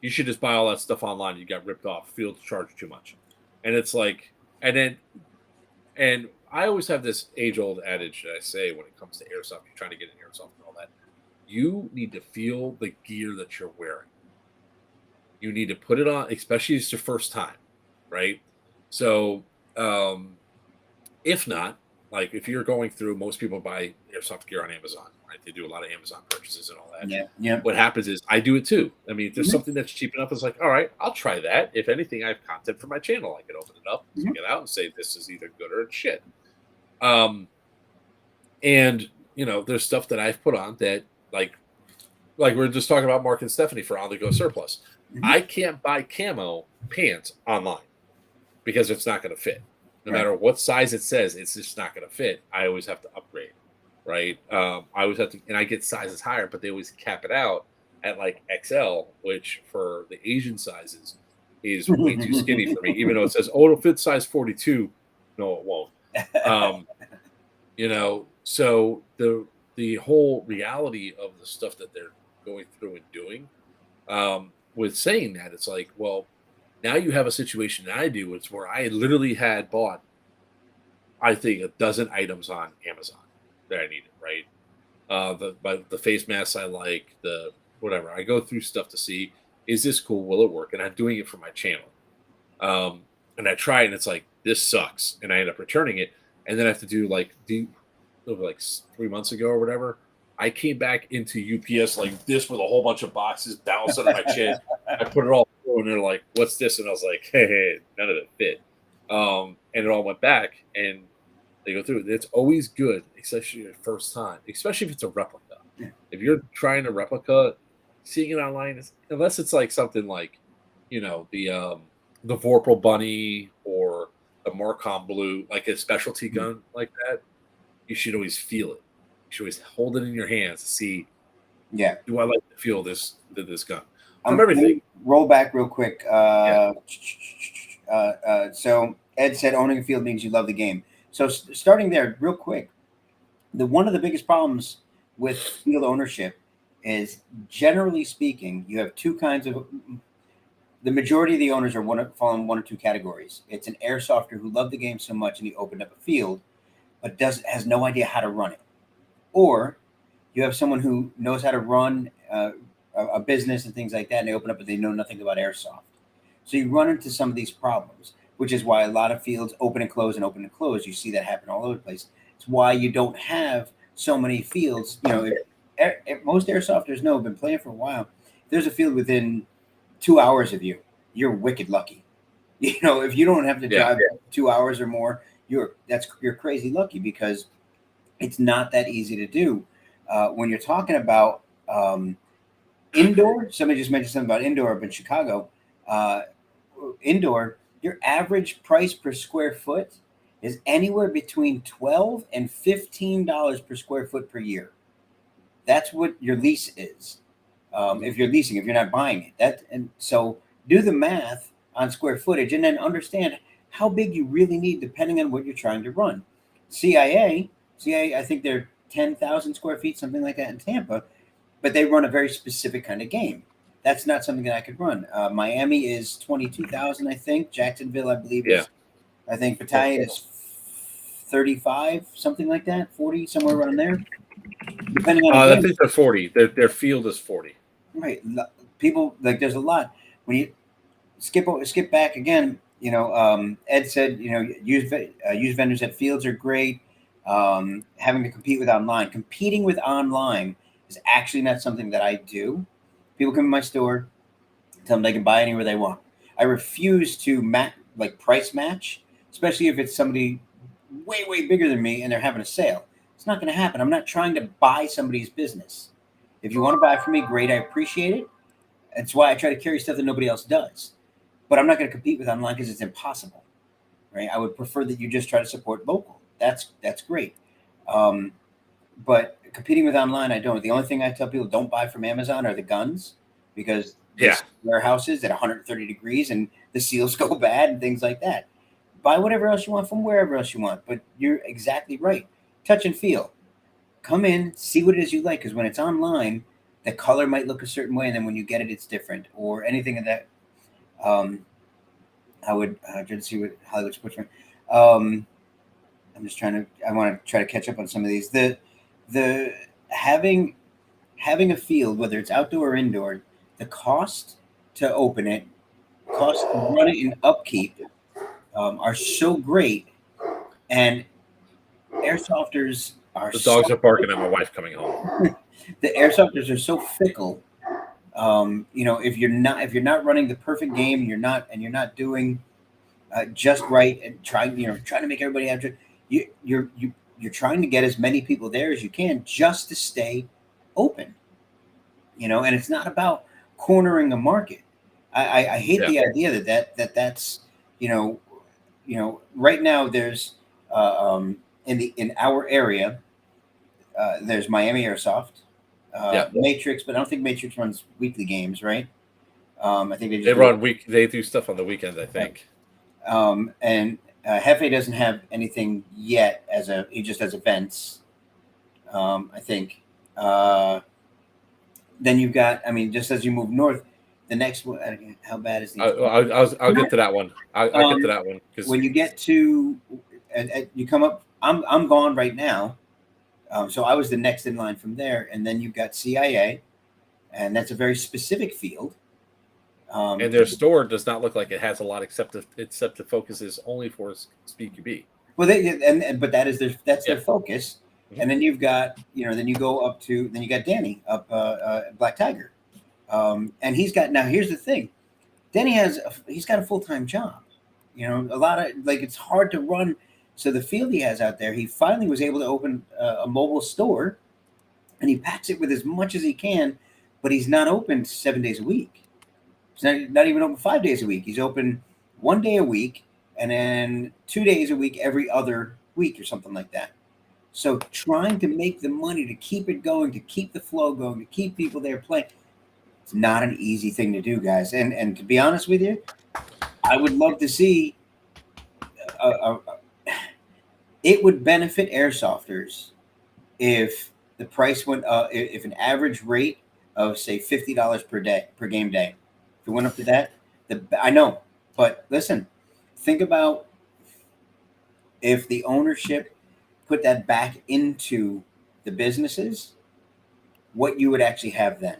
you should just buy all that stuff online. You got ripped off. Fields charge too much. And it's like, and I always have this age old adage that I say when it comes to airsoft, you're trying to get an airsoft and all that. You need to feel the gear that you're wearing. You need to put it on, especially if it's your first time, right? So, if not, like if you're going through, most people buy airsoft gear on Amazon, right? They do a lot of Amazon purchases and all that. Yeah. What happens is I do it too. I mean, if there's something that's cheap enough, it's like, all right, I'll try that. If anything, I have content for my channel. I can open it up, check it out, and say this is either good or it's shit. And there's stuff that I've put on that like we're just talking about Mark and Stephanie for On the Go Surplus. I can't buy camo pants online because it's not going to fit. No matter what size it says, it's just not going to fit. I always have to upgrade, right? I always have to, and I get sizes higher, but they always cap it out at like XL, which for the Asian sizes is way too skinny for me. Even though it says, "Oh, it'll fit size 42," no, it won't. So the whole reality of the stuff that they're going through and doing, with saying that, it's like, well, now you have a situation that I do. It's where I literally had bought, I think, a dozen items on Amazon that I needed, right? The face masks I like, the whatever. I go through stuff to see, is this cool? Will it work? And I'm doing it for my channel. And I try it and it's like, this sucks. And I end up returning it. And then I have to do like 3 months ago or whatever. I came back into UPS like this with a whole bunch of boxes bounced under my chin. I put it all through and they're like, what's this? And I was like, hey, none of it fit. And it all went back and they go through it. It's always good, especially the first time, especially if it's a replica. Yeah. If you're trying a replica, seeing it online, unless it's like something like, the Vorpal Bunny or the Marcom Blue, like a specialty gun like that, you should always feel it. You should always hold it in your hands to see, do I like to feel this gun? From everything. Roll back real quick. So Ed said owning a field means you love the game. So starting there real quick, one of the biggest problems with field ownership is, generally speaking, you have two kinds of. The majority of the owners fall in one or two categories. It's an airsofter who loved the game so much and he opened up a field, but has no idea how to run it. Or you have someone who knows how to run a business and things like that, and they open up, but they know nothing about airsoft. So you run into some of these problems, which is why a lot of fields open and close and open and close. You see that happen all over the place. It's why you don't have so many fields. If most airsofters have been playing for a while. If there's a field within 2 hours of you, you're wicked lucky. If you don't have to drive 2 hours or more, you're crazy lucky, because it's not that easy to do. When you're talking about indoor, somebody just mentioned something about indoor up in Chicago. Indoor, your average price per square foot is anywhere between $12 and $15 per square foot per year. That's what your lease is. If you're leasing, if you're not buying it, and so do the math on square footage, and then understand how big you really need depending on what you're trying to run. CIA, I think they're 10,000 square feet, something like that in Tampa, but they run a very specific kind of game. That's not something that I could run. Miami is 22,000, I think. Jacksonville, I believe, Yeah. is, I think Battalion is 35, something like that, 40, somewhere around there, depending on I the game. think they're 40. Their field is 40. Right. People, like, there's a lot. When you skip back again, Ed said, used vendors at fields are great. Having to compete with online. Competing with online is actually not something that I do. People come to my store, tell them they can buy anywhere they want. I refuse to price match, especially if it's somebody way, way bigger than me and they're having a sale. It's not going to happen. I'm not trying to buy somebody's business. If you want to buy from me, great. I appreciate it. That's why I try to carry stuff that nobody else does. But I'm not going to compete with online because it's impossible, right? I would prefer that you just try to support local. That's great. But competing with online, I don't. The only thing I tell people don't buy from Amazon are the guns, because this warehouses at 130 degrees and the seals go bad and things like that. Buy whatever else you want from wherever else you want. But you're exactly right. Touch and feel. Come in, see what it is you like, because when it's online, the color might look a certain way, and then when you get it, it's different, or anything of that. I would try to see what Hollywood sports. I'm just I want to try to catch up on some of these. The having a field, whether it's outdoor or indoor, the cost to open it, cost to run it, and upkeep are so great. And airsofters are The dogs are barking at my wife coming home. The airsofters are so fickle. If you're not running the perfect game, you're not doing just right, and trying to make everybody happy. You're trying to get as many people there as you can just to stay open. And it's not about cornering a market. I hate the idea that's right now there's in our area there's Miami Airsoft, Matrix, but I don't think Matrix runs weekly games, right? I think they run week. They do stuff on the weekends, I think. And Hefe doesn't have anything yet he just has events. I think. Then you've got, just as you move north, the next one. How bad is the? I'll get to that one. I'll get to that one, because when you get to, you come up. I'm gone right now. So I was the next in line from there, and then you've got CIA, and that's a very specific field. And their store does not look like it has a lot, except the focus is only for SpeedQB. Well, but that's their focus. Mm-hmm. And then you've got then you go up to you got Danny up Black Tiger, and he's got, now here's the thing, Danny he's got a full-time job. A lot of, it's hard to run. So the field he has out there, he finally was able to open a mobile store, and he packs it with as much as he can, but he's not open 7 days a week. He's not even open 5 days a week. He's open 1 day a week, and then 2 days a week every other week or something like that. So trying to make the money to keep it going, to keep the flow going, to keep people there playing, it's not an easy thing to do, guys. And to be honest with you, I would love to see it would benefit airsofters if the price went up, if an average rate of, say, $50 per game day, if it went up to that. I know, but listen, think about if the ownership put that back into the businesses, what you would actually have then.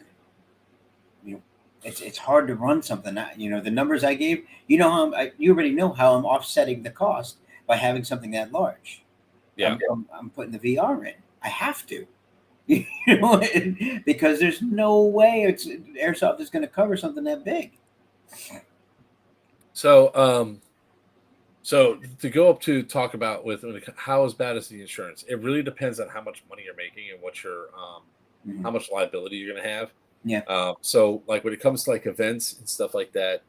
It's hard to run something. The numbers I gave, you already know how I'm offsetting the cost by having something that large. Yeah, I'm putting the VR in. I have to, because there's no way airsoft is going to cover something that big. So, so to go up to talk about how as bad is the insurance? It really depends on how much money you're making and what your how much liability you're going to have. Yeah. So like when it comes to like events and stuff like that,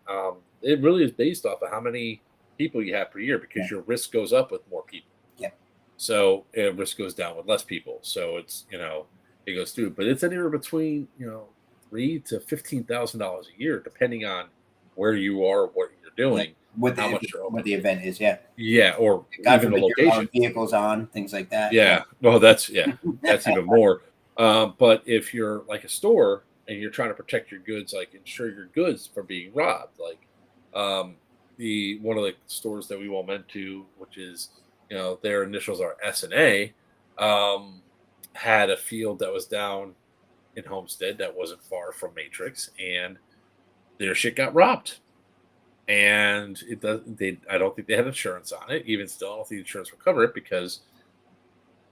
it really is based off of how many people you have per year, because your risk goes up with more people. Yeah. So risk goes down with less people. So it's it goes through, but it's anywhere between $3,000 to $15,000 a year, depending on where you are, what you're doing, how much you're open. What the event is. Yeah. Yeah, or even the location. Vehicles on, things like that. Yeah. Well, that's even more. But if you're like a store, and you're trying to protect your goods, like insure your goods from being robbed. Like the one of the stores that we won't went to, which is their initials are S&A, had a field that was down in Homestead that wasn't far from Matrix, and their shit got robbed. And it does. I don't think they had insurance on it. Even still, I don't think insurance will cover it because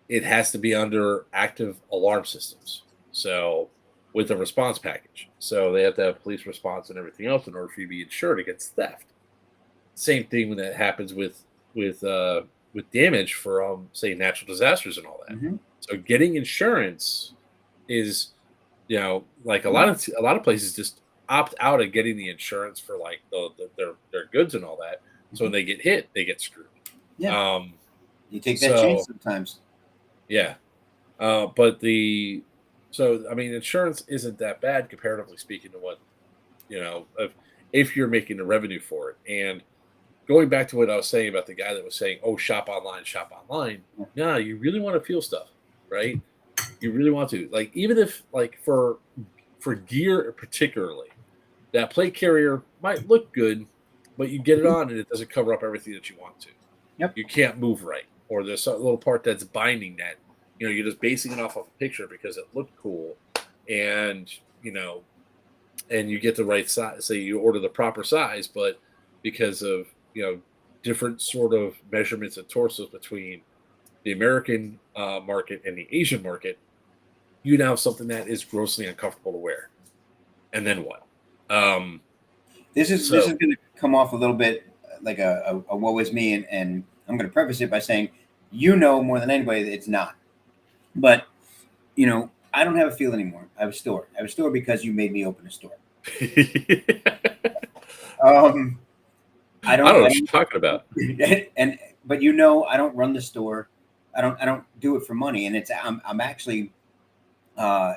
it has to be under active alarm systems. So with a response package, so they have to have police response and everything else in order for you to be insured against theft. Same thing when that happens with damage for say natural disasters and all that. Mm-hmm. So getting insurance is like a lot of places just opt out of getting the insurance for like their goods and all that. So when they get hit, they get screwed. Yeah. You take that chance sometimes. Yeah. But insurance isn't that bad comparatively speaking to what, if you're making a revenue for it. And going back to what I was saying about the guy that was saying, oh, shop online. Yeah, you really want to feel stuff, right? You really want to. Like, even if, like, for gear particularly, that plate carrier might look good, but you get it on and it doesn't cover up everything that you want to. Yep. You can't move right. Or there's a little part that's binding that, you're just basing it off of a picture because it looked cool. And, and you get the right size. Say you order the proper size, but because of, different sort of measurements and torsos between the American market and the Asian market, you now have something that is grossly uncomfortable to wear. And then what? This is going to come off a little bit like a woe is me, and I'm going to preface it by saying, more than anybody that it's not. But, I don't have a field anymore. I have a store. Because you made me open a store. I don't know what you're talking about. But I don't run the store. I don't do it for money, and I'm actually I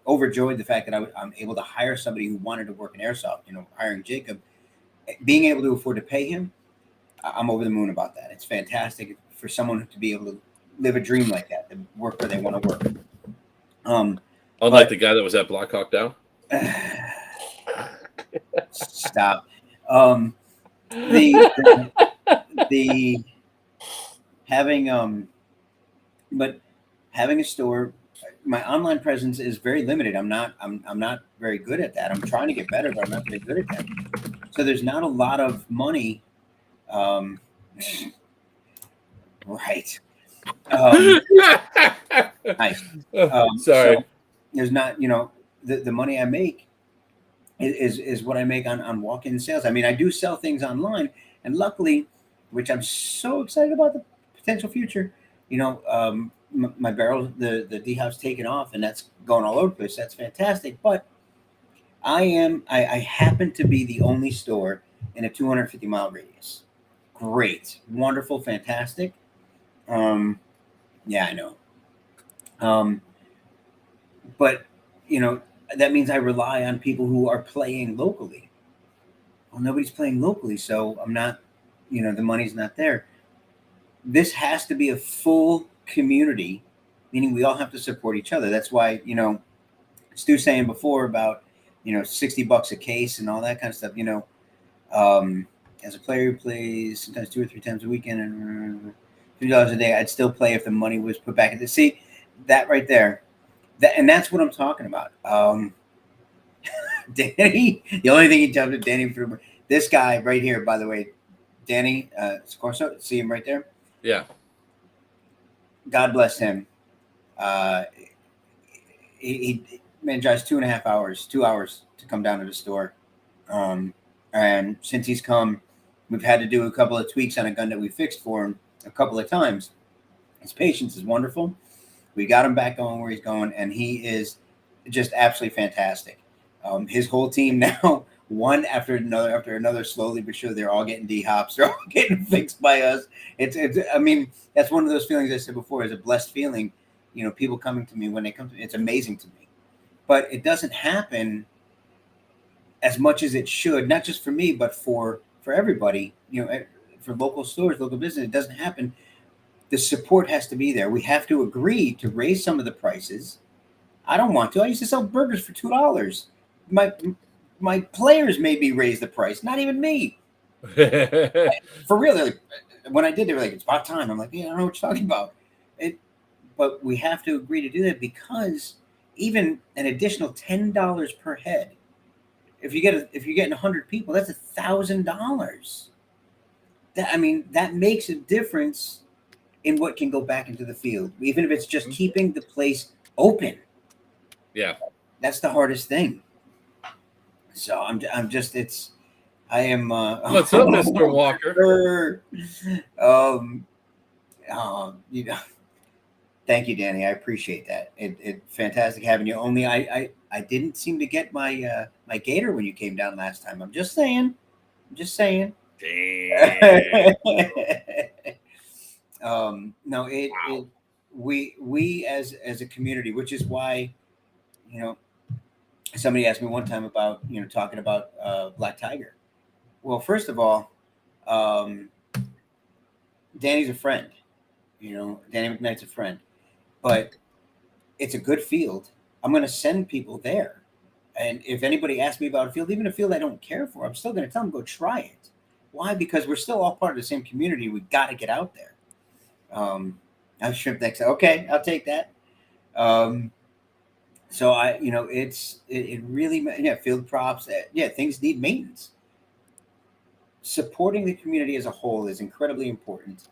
overjoyed the fact that I'm able to hire somebody who wanted to work in airsoft. Hiring Jacob, being able to afford to pay him, I'm over the moon about that. It's fantastic for someone to be able to live a dream like that, to work where they want to work. Unlike the guy that was at Black Hawk Down. Stop. Having a store, my online presence is very limited. I'm not very good at that. I'm trying to get better, but I'm not very good at that. So there's not a lot of money. Right. Nice. Sorry. So there's not, the money I make is what I make on walk-in sales. I mean, I do sell things online, and luckily, which I'm so excited about the potential future, my barrel, the D-Hop's taken off, and that's going all over the place. That's fantastic. But I happen to be the only store in a 250-mile radius. Great, wonderful, fantastic. Yeah, I know. But that means I rely on people who are playing locally. Well, nobody's playing locally, so I'm not, the money's not there. This has to be a full community, meaning we all have to support each other. That's why, Stu saying before about, $60 a case and all that kind of stuff, as a player who plays sometimes 2 or 3 times a weekend and $3 a day, I'd still play if the money was put back into. See that right there. And that's what I'm talking about. Danny, the only thing he jumped at Danny for this guy right here, by the way, Danny Scorso, see him right there? Yeah. God bless him. He drives 2.5 hours, 2 hours to come down to the store. And since he's come, we've had to do a couple of tweaks on a gun that we fixed for him a couple of times. His patience is wonderful. We got him back going where he's going, and he is just absolutely fantastic. His whole team now, one after another, slowly but surely, they're all getting D-Hops. They're all getting fixed by us. It's. I mean, that's one of those feelings I said before is a blessed feeling. People coming to me when they come to me, it's amazing to me. But it doesn't happen as much as it should, not just for me, but for everybody. For local stores, local business, it doesn't happen. The support has to be there. We have to agree to raise some of the prices. I don't want to. I used to sell burgers for $2. My players made me raise the price, not even me. For real, like, when I did, they were like, "It's about time." I'm like, "Yeah, I don't know what you're talking about." But we have to agree to do that because even an additional $10 per head, if you're getting 100 people, that's $1,000. That makes a difference in what can go back into the field, even if it's just keeping the place open. Yeah, that's the hardest thing. So I am. What's up, Mr. Walker? You know, thank you, Danny. I appreciate that. It fantastic having you. Only I didn't seem to get my my gator when you came down last time. I'm just saying. Damn. No, Wow. we as a community, which is why, somebody asked me one time about talking about Black Tiger. Well, first of all, um, Danny's a friend. Danny McKnight's a friend, but it's a good field. I'm going to send people there, and if anybody asks me about a field, even a field I don't care for, I'm still going to tell them go try it. Why? Because we're still all part of the same community. We got to get out there. I shrimp next. Okay, I'll take that. So it really, field props. Things need maintenance. Supporting the community as a whole is incredibly important.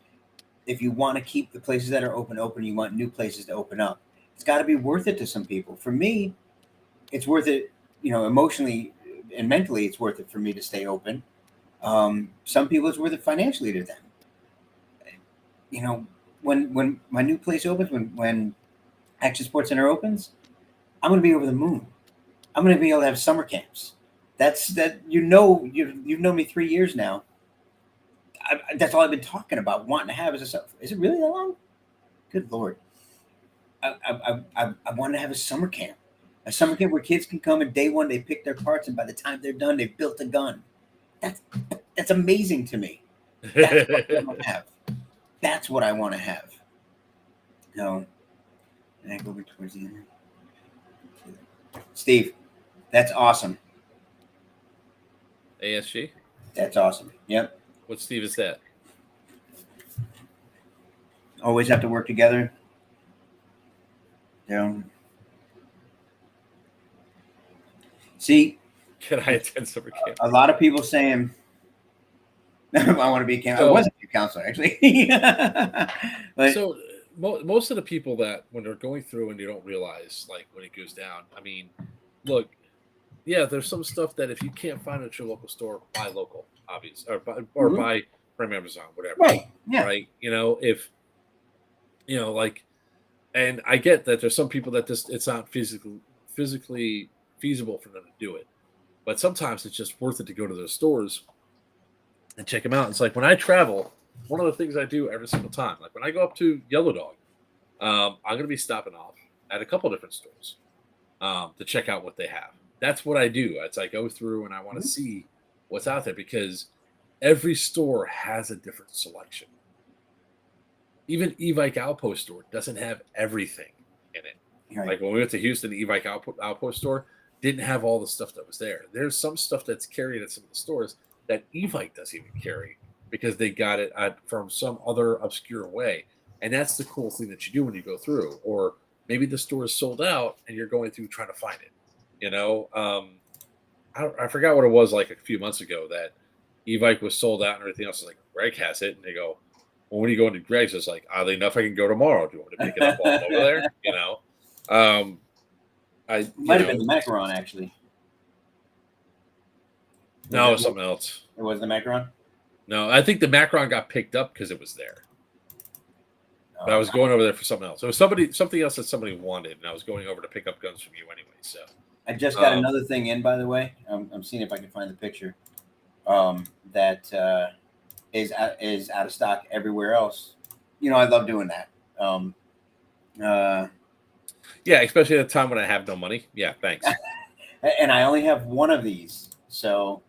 If you want to keep the places that are open, you want new places to open up. It's got to be worth it to some people. For me, it's worth it. Emotionally and mentally, it's worth it for me to stay open. Some people, it's worth it financially to them. When my new place opens, when Action Sports Center opens, I'm going to be over the moon. I'm going to be able to have summer camps. You've known me 3 years now. That's all I've been talking about, wanting to have is it really that long? Good Lord. I want to have a summer camp where kids can come and day one they pick their parts, and by the time they're done, they've built a gun. That's amazing to me. That's what I want to have. That's what I want to have. No, and I go over towards the end. Steve, that's awesome. ASG? That's awesome. Yep. What Steve is that? Always have to work together. See, Can I attend summer camp? a lot of people saying, I want to be a counselor. I wasn't a counselor, actually. But so most of the people that when they're going through and you don't realize, like when it goes down, look, yeah, there's some stuff that if you can't find it at your local store, buy local, obviously, or buy from Amazon, whatever. Right. Yeah. Right. If like, and I get that there's some people that just it's not physically feasible for them to do it, but sometimes it's just worth it to go to those stores and check them out. It's like when I travel, one of the things I do every single time, like when I go up to Yellow Dog, I'm going to be stopping off at a couple different stores to check out what they have. That's what I do. It's I go through and I want to see what's out there because every store has a different selection. Even E-Bike Outpost store doesn't have everything in it. Right. Like when we went to Houston, the E-Bike Outpost store didn't have all the stuff that was there. There's some stuff that's carried at some of the stores that E-Bike doesn't even carry because they got it from some other obscure way. And that's the cool thing that you do when you go through. Or maybe the store is sold out and you're going through trying to find it. I forgot what it was like a few months ago that E-Bike was sold out and everything else. Is like, Greg has it. And they go, well, when you go into Greg's, it's like, oddly enough, I can go tomorrow. Do you want me to pick it up while I'm over there? Might have been the Macaron, actually. No, it was something else. It wasn't the Macaron? No, I think the Macaron got picked up because it was there. But I was going over there for something else. It was something else that somebody wanted, and I was going over to pick up guns from you anyway. So I just got another thing in, by the way. I'm seeing if I can find the picture. That is out of stock everywhere else. I love doing that. Yeah, especially at a time when I have no money. Yeah, thanks. And I only have one of these, so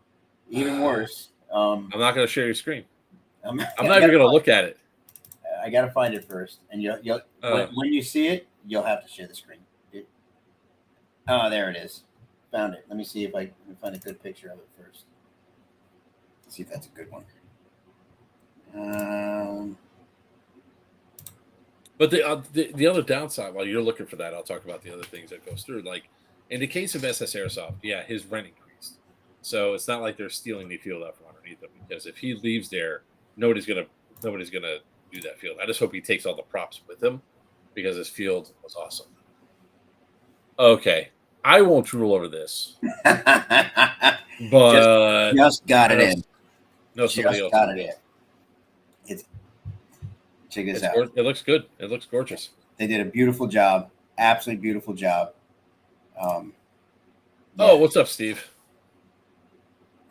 even worse. I'm not going to share your screen. I'm not even going to look at it. I got to find it first, and you'll when you see it, you'll have to share the screen. Oh, there it is. Found it. Let me see if I can find a good picture of it first. Let's see if that's a good one. But the other downside, while you're looking for that, I'll talk about the other things that goes through. Like in the case of SS Airsoft, yeah, his rent increased, so it's not like they're stealing the field out from underneath him. Because if he leaves there, nobody's gonna do that field. I just hope he takes all the props with him because his field was awesome. Okay, I won't rule over this, just, but just got I it in. know somebody Just else got who it in. will. It's check this out. It looks good. It looks gorgeous. They did a beautiful job. Absolutely beautiful job. Oh, Yeah, what's up, Steve?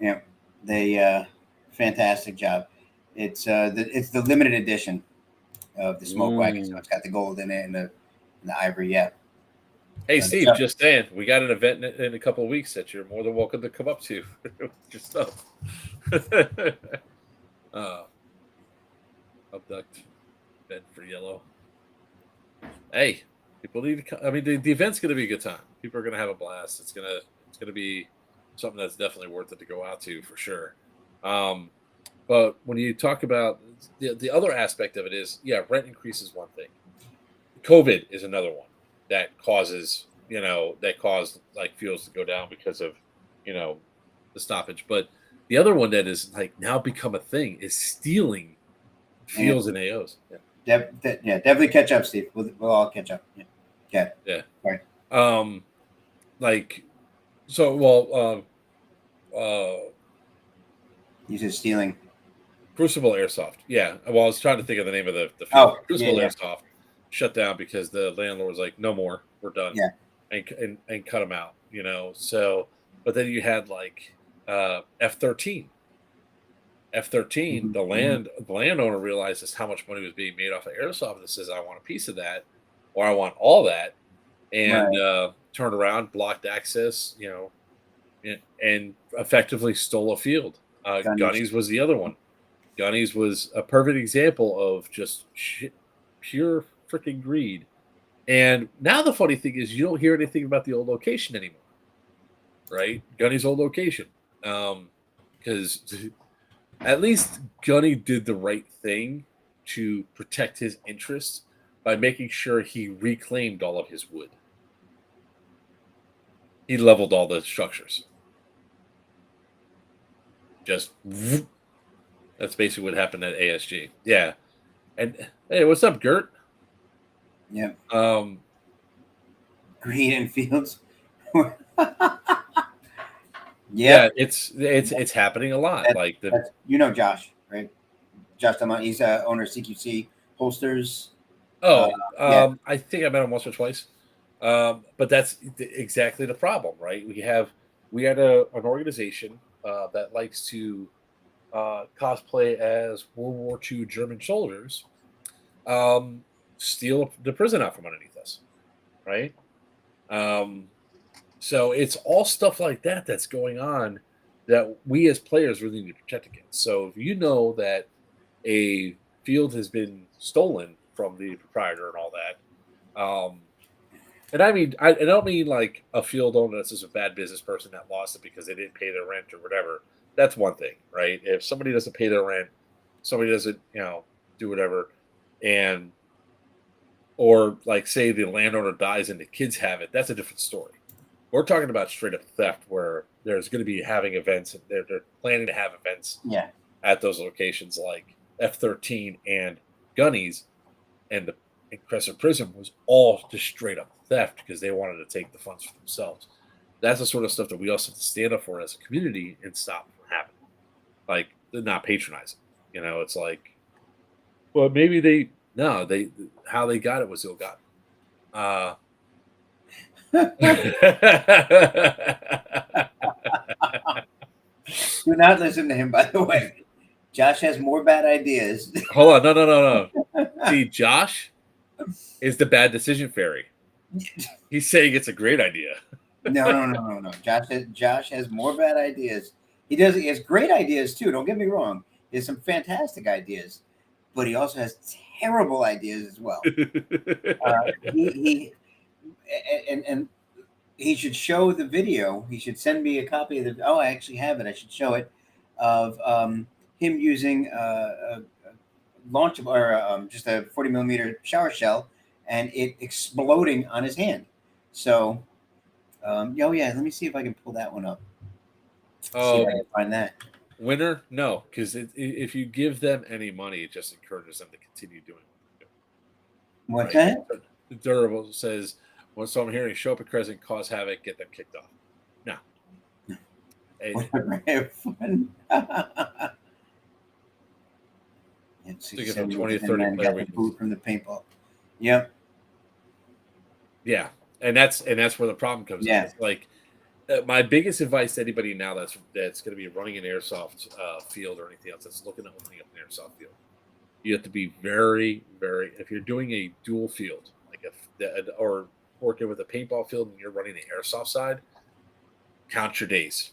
yeah. They fantastic job. It's the limited edition of the smoke wagon, so Ooh. it's got the gold in it and the ivory. Yeah. Hey, And Steve, just saying, we got an event in a couple of weeks that you're more than welcome to come up to with your stuff. Abduct, bed for yellow. Hey, people need to come. I mean, the event's going to be a good time. People are going to have a blast. It's gonna be something that's definitely worth it to go out to for sure. But when you talk about the other aspect of it is, yeah, rent increase is one thing. COVID is another one that causes, that caused like fuels to go down because of, the stoppage. But the other one that is like now become a thing is stealing Yeah. fuels and AOs. Yeah. Definitely catch up, Steve. We'll all catch up. Yeah. Okay. Yeah. Right. Like, so, well, You said stealing. Crucible Airsoft. Yeah. Well, I was trying to think of the name of the field. Crucible yeah. Airsoft shut down because the landlord was like, no more, we're done. Yeah. And cut them out, So, but then you had like F-13. F-13, Mm-hmm. the landowner realizes how much money was being made off of airsoft and says, I want a piece of that, or I want all that, and Right. turned around, blocked access, and effectively stole a field. Gunnies. Gunnies was the other one. Gunnies was a perfect example of just pure freaking greed. And now the funny thing is, you don't hear anything about the old location anymore, right? Gunny's old location, because at least Gunny did the right thing to protect his interests by making sure he reclaimed all of his wood. He leveled all the structures. Just that's basically what happened at ASG. Yeah. And hey, what's up, Gert? Yeah. Um, Green and Fields. yeah, it's happening a lot. Like Josh, right? Josh, he's owner of CQC holsters. I think I met him once or twice. But that's exactly the problem, right? We had an organization that likes to cosplay as World War II German soldiers, steal the prison out from underneath us, right? So it's all stuff like that that's going on that we as players really need to protect against. So if you know that a field has been stolen from the proprietor and all that, and I don't mean like a field owner that's just a bad business person that lost it because they didn't pay their rent or whatever. That's one thing, right? If somebody doesn't pay their rent, somebody doesn't, do whatever, and or like say the landowner dies and the kids have it, that's a different story. We're talking about straight up theft where there's going to be having events. They're planning to have events Yeah. at those locations like F-13 and Gunnies, and the Crescent Prism was all just straight up theft because they wanted to take the funds for themselves. That's the sort of stuff that we also have to stand up for as a community and stop from happening. Like, they're not patronizing. It's like, well, maybe they how they got it was ill gotten. Do not listen to him, by the way. Josh has more bad ideas. Hold on, no. See, Josh is the bad decision fairy. He's saying it's a great idea. No. Josh has more bad ideas. He has great ideas too. Don't get me wrong. He has some fantastic ideas, but he also has terrible ideas as well. He and he should show the video. He should send me a copy of the. Oh, I actually have it. I should show it of him using a launch or just a 40 millimeter shower shell, and it exploding on his hand. So, oh yeah, let me see if I can pull that one up. See if I can find that. Winner? No, because if you give them any money, it just encourages them to continue doing it. What's that? Durable says, when someone hearing show up at Crescent, cause havoc, get them kicked off. No. Fun. So give them 20 to 30 player got the boot from the paintball. Yep. Yeah, and that's where the problem comes in. It's like my biggest advice to anybody now that's going to be running an airsoft field or anything else that's looking at opening up an airsoft field, you have to be very, very. If you're doing a dual field, like or working with a paintball field and you're running the airsoft side, count your days.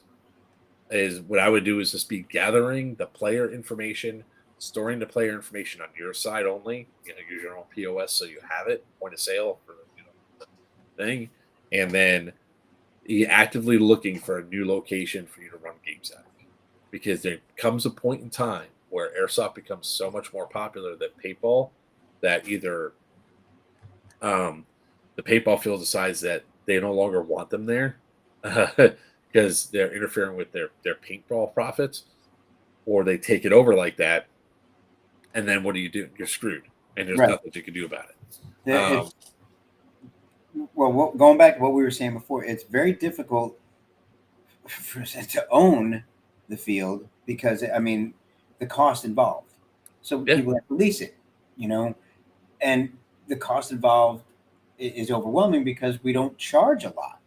Is what I would do is just be gathering the player information, storing the player information on your side only. Use your own POS so you have it, point of sale for the thing, and then you actively looking for a new location for you to run games at, because there comes a point in time where airsoft becomes so much more popular than paintball that either the paintball field decides that they no longer want them there because they're interfering with their paintball profits, or they take it over like that, and then what do? You're screwed, and there's nothing you can do about it. Well, going back to what we were saying before, it's very difficult to own the field because, I mean, the cost involved. So people have to lease it, and the cost involved is overwhelming because we don't charge a lot.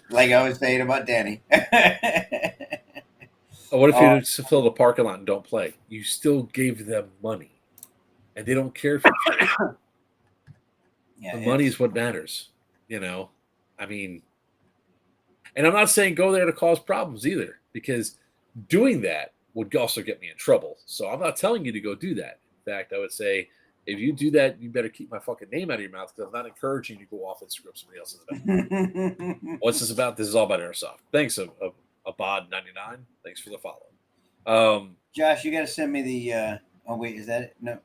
Like I was saying about Danny. What if you just fill the parking lot and don't play? You still gave them money, and they don't care if you play. The money is what matters, I mean, and I'm not saying go there to cause problems either, because doing that would also get me in trouble. So I'm not telling you to go do that. In fact, I would say, if you do that, you better keep my fucking name out of your mouth, because I'm not encouraging you to go off and screw up somebody else's event. What's this about? This is all about airsoft. Thanks, Abod99. Thanks for the follow. Josh, you got to send me the. Oh wait, is that it? No,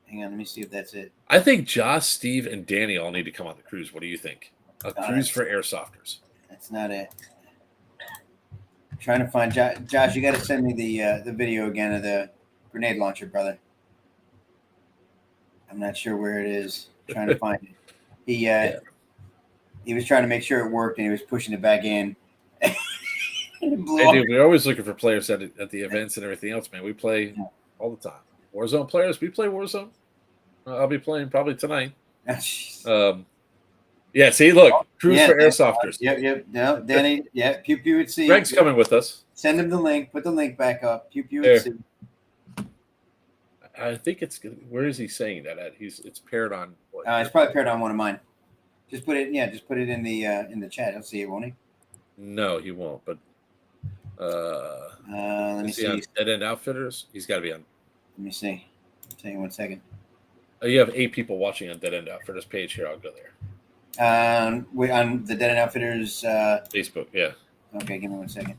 hang on. Let me see if that's it. I think Josh, Steve, and Danny all need to come on the cruise. What do you think? A cruise for airsofters. That's not it. I'm trying to find Josh. You got to send me the video again of the grenade launcher, brother. I'm not sure where it is. I'm trying to find it. He was trying to make sure it worked, and he was pushing it back in. Hey, dude, we're always looking for players at the events and everything else, man. We play all the time. Warzone players, we play Warzone. I'll be playing probably tonight. Yeah, see, look, cruise for airsofters. Yep. No, Danny, Pew Pew would see. Greg's coming with us. Send him the link. Put the link back up. Pew Pew would see. I think it's. Where is he saying that at? It's paired on. It's probably paired on one of mine. Just put it. Yeah, just put it in the chat. He'll see it, won't he? No, he won't. But let me see. On Dead End Outfitters, he's got to be on. Let me see. Hang on 1 second. You have 8 people watching on Dead End Outfitters page here. I'll go there. On the Dead End Outfitters Facebook. Yeah. Okay, give me 1 second.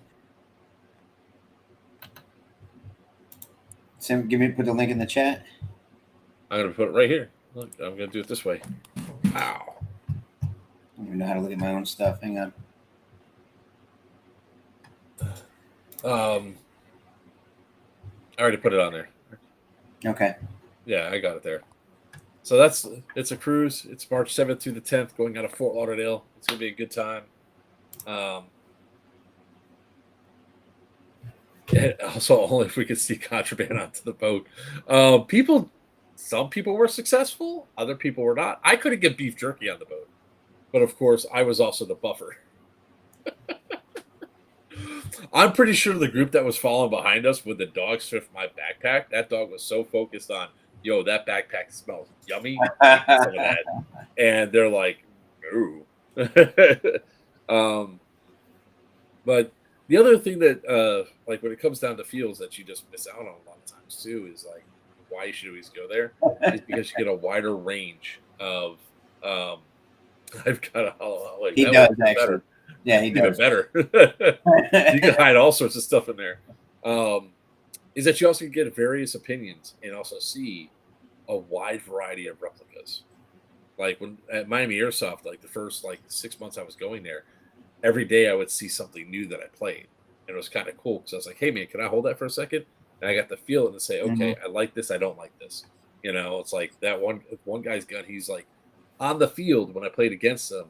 Put the link in the chat. I'm gonna put it right here. Look, I'm gonna do it this way. Wow. I don't even know how to look at my own stuff. Hang on. I already put it on there. Okay. Yeah, I got it there. So it's a cruise. It's March 7th through the 10th, going out of Fort Lauderdale. It's gonna be a good time. Also, only if we could see contraband onto the boat. Some people were successful, other people were not. I couldn't get beef jerky on the boat, but of course, I was also the buffer. I'm pretty sure the group that was following behind us with the dog sniffed my backpack. That dog was so focused on, yo, that backpack smells yummy. Some of that. And they're like, ooh. But the other thing that, like when it comes down to fields that you just miss out on a lot of times too, is like why you should always go there is because you get a wider range of. I've got a like He that does was even actually. better. Yeah, he Even does. better. You can hide all sorts of stuff in there. Is that you also get various opinions and also see a wide variety of replicas. Like when at Miami Airsoft, like the first like 6 months I was going there, every day I would see something new that I played. And it was kind of cool because I was like, hey man, can I hold that for a second? And I got to feel it and say, Mhm. okay, I like this, I don't like this. It's like that one guy's gun, he's like on the field when I played against him,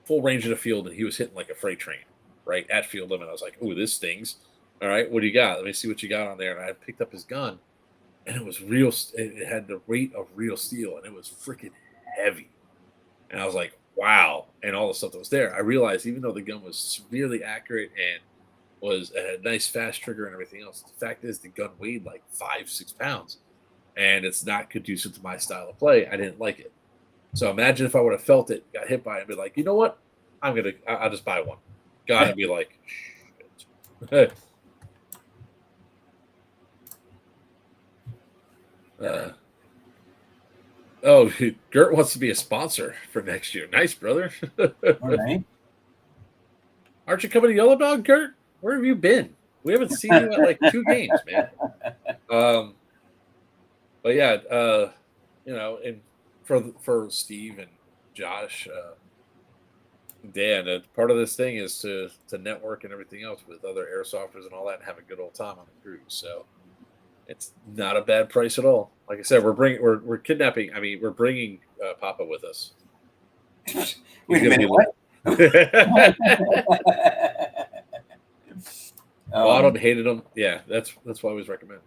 full range of the field, and he was hitting like a freight train, right? At field limit. I was like, oh, this stings. All right, what do you got? Let me see what you got on there. And I picked up his gun, and it was real. It had the weight of real steel, and it was freaking heavy. And I was like, wow. And all the stuff that was there, I realized even though the gun was severely accurate and was a nice fast trigger and everything else, the fact is the gun weighed like 5-6 pounds, and it's not conducive to my style of play. I didn't like it. So imagine if I would have felt it, got hit by it, and be like, you know what? I'll just buy one. God, I'd be like, shit. uh, oh, Gert wants to be a sponsor for next year. Nice, brother. All right. Aren't you coming to Yellow Dog, Gert? Where have you been? We haven't seen you at like 2 games, man. But yeah, and for Steve and Josh, Dan, part of this thing is to network and everything else with other airsofters and all that, and have a good old time on the cruise. So it's not a bad price at all. Like I said, we're kidnapping. I mean, we're bringing Papa with us. Wait a minute. What? Bought him, hated him. Yeah, that's what I always recommend.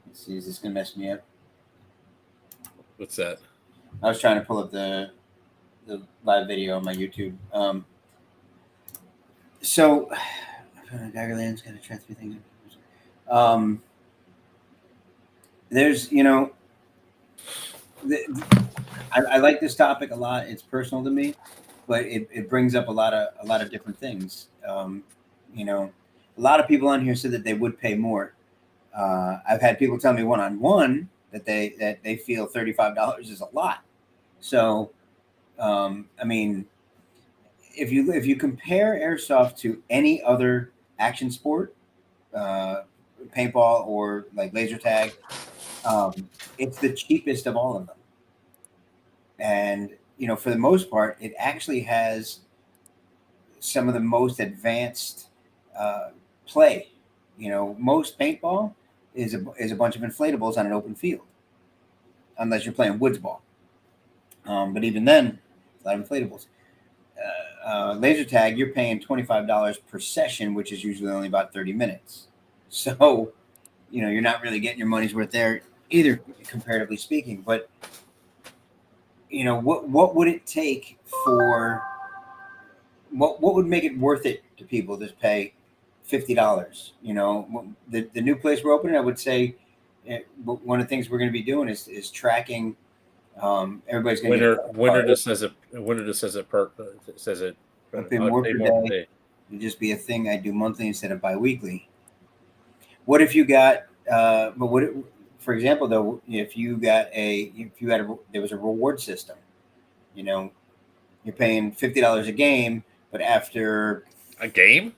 Let's see, is this gonna mess me up? What's that? I was trying to pull up the live video on my YouTube. So Daggerland's gonna transfer things. There's I like this topic a lot. It's personal to me, but it brings up a lot of different things. A lot of people on here said that they would pay more. I've had people tell me one-on-one that they feel $35 is a lot. So, I mean, if you compare airsoft to any other action sport, paintball or like laser tag, it's the cheapest of all of them. And for the most part, it actually has some of the most advanced play. Most paintball is a bunch of inflatables on an open field, unless you're playing woods ball. But even then, a lot of inflatables. Laser tag, you're paying $25 per session, which is usually only about 30 minutes. So, you're not really getting your money's worth there either, comparatively speaking. But what would it take for what would make it worth it to people to pay $50? The new place we're opening, I would say one of the things we're going to be doing is tracking. Everybody's going to winter just says it. Pay more per day. It'd just be a thing I do monthly instead of bi-weekly. What if you got? For example, though, if there was a reward system, you're paying $50 a game, but after a game,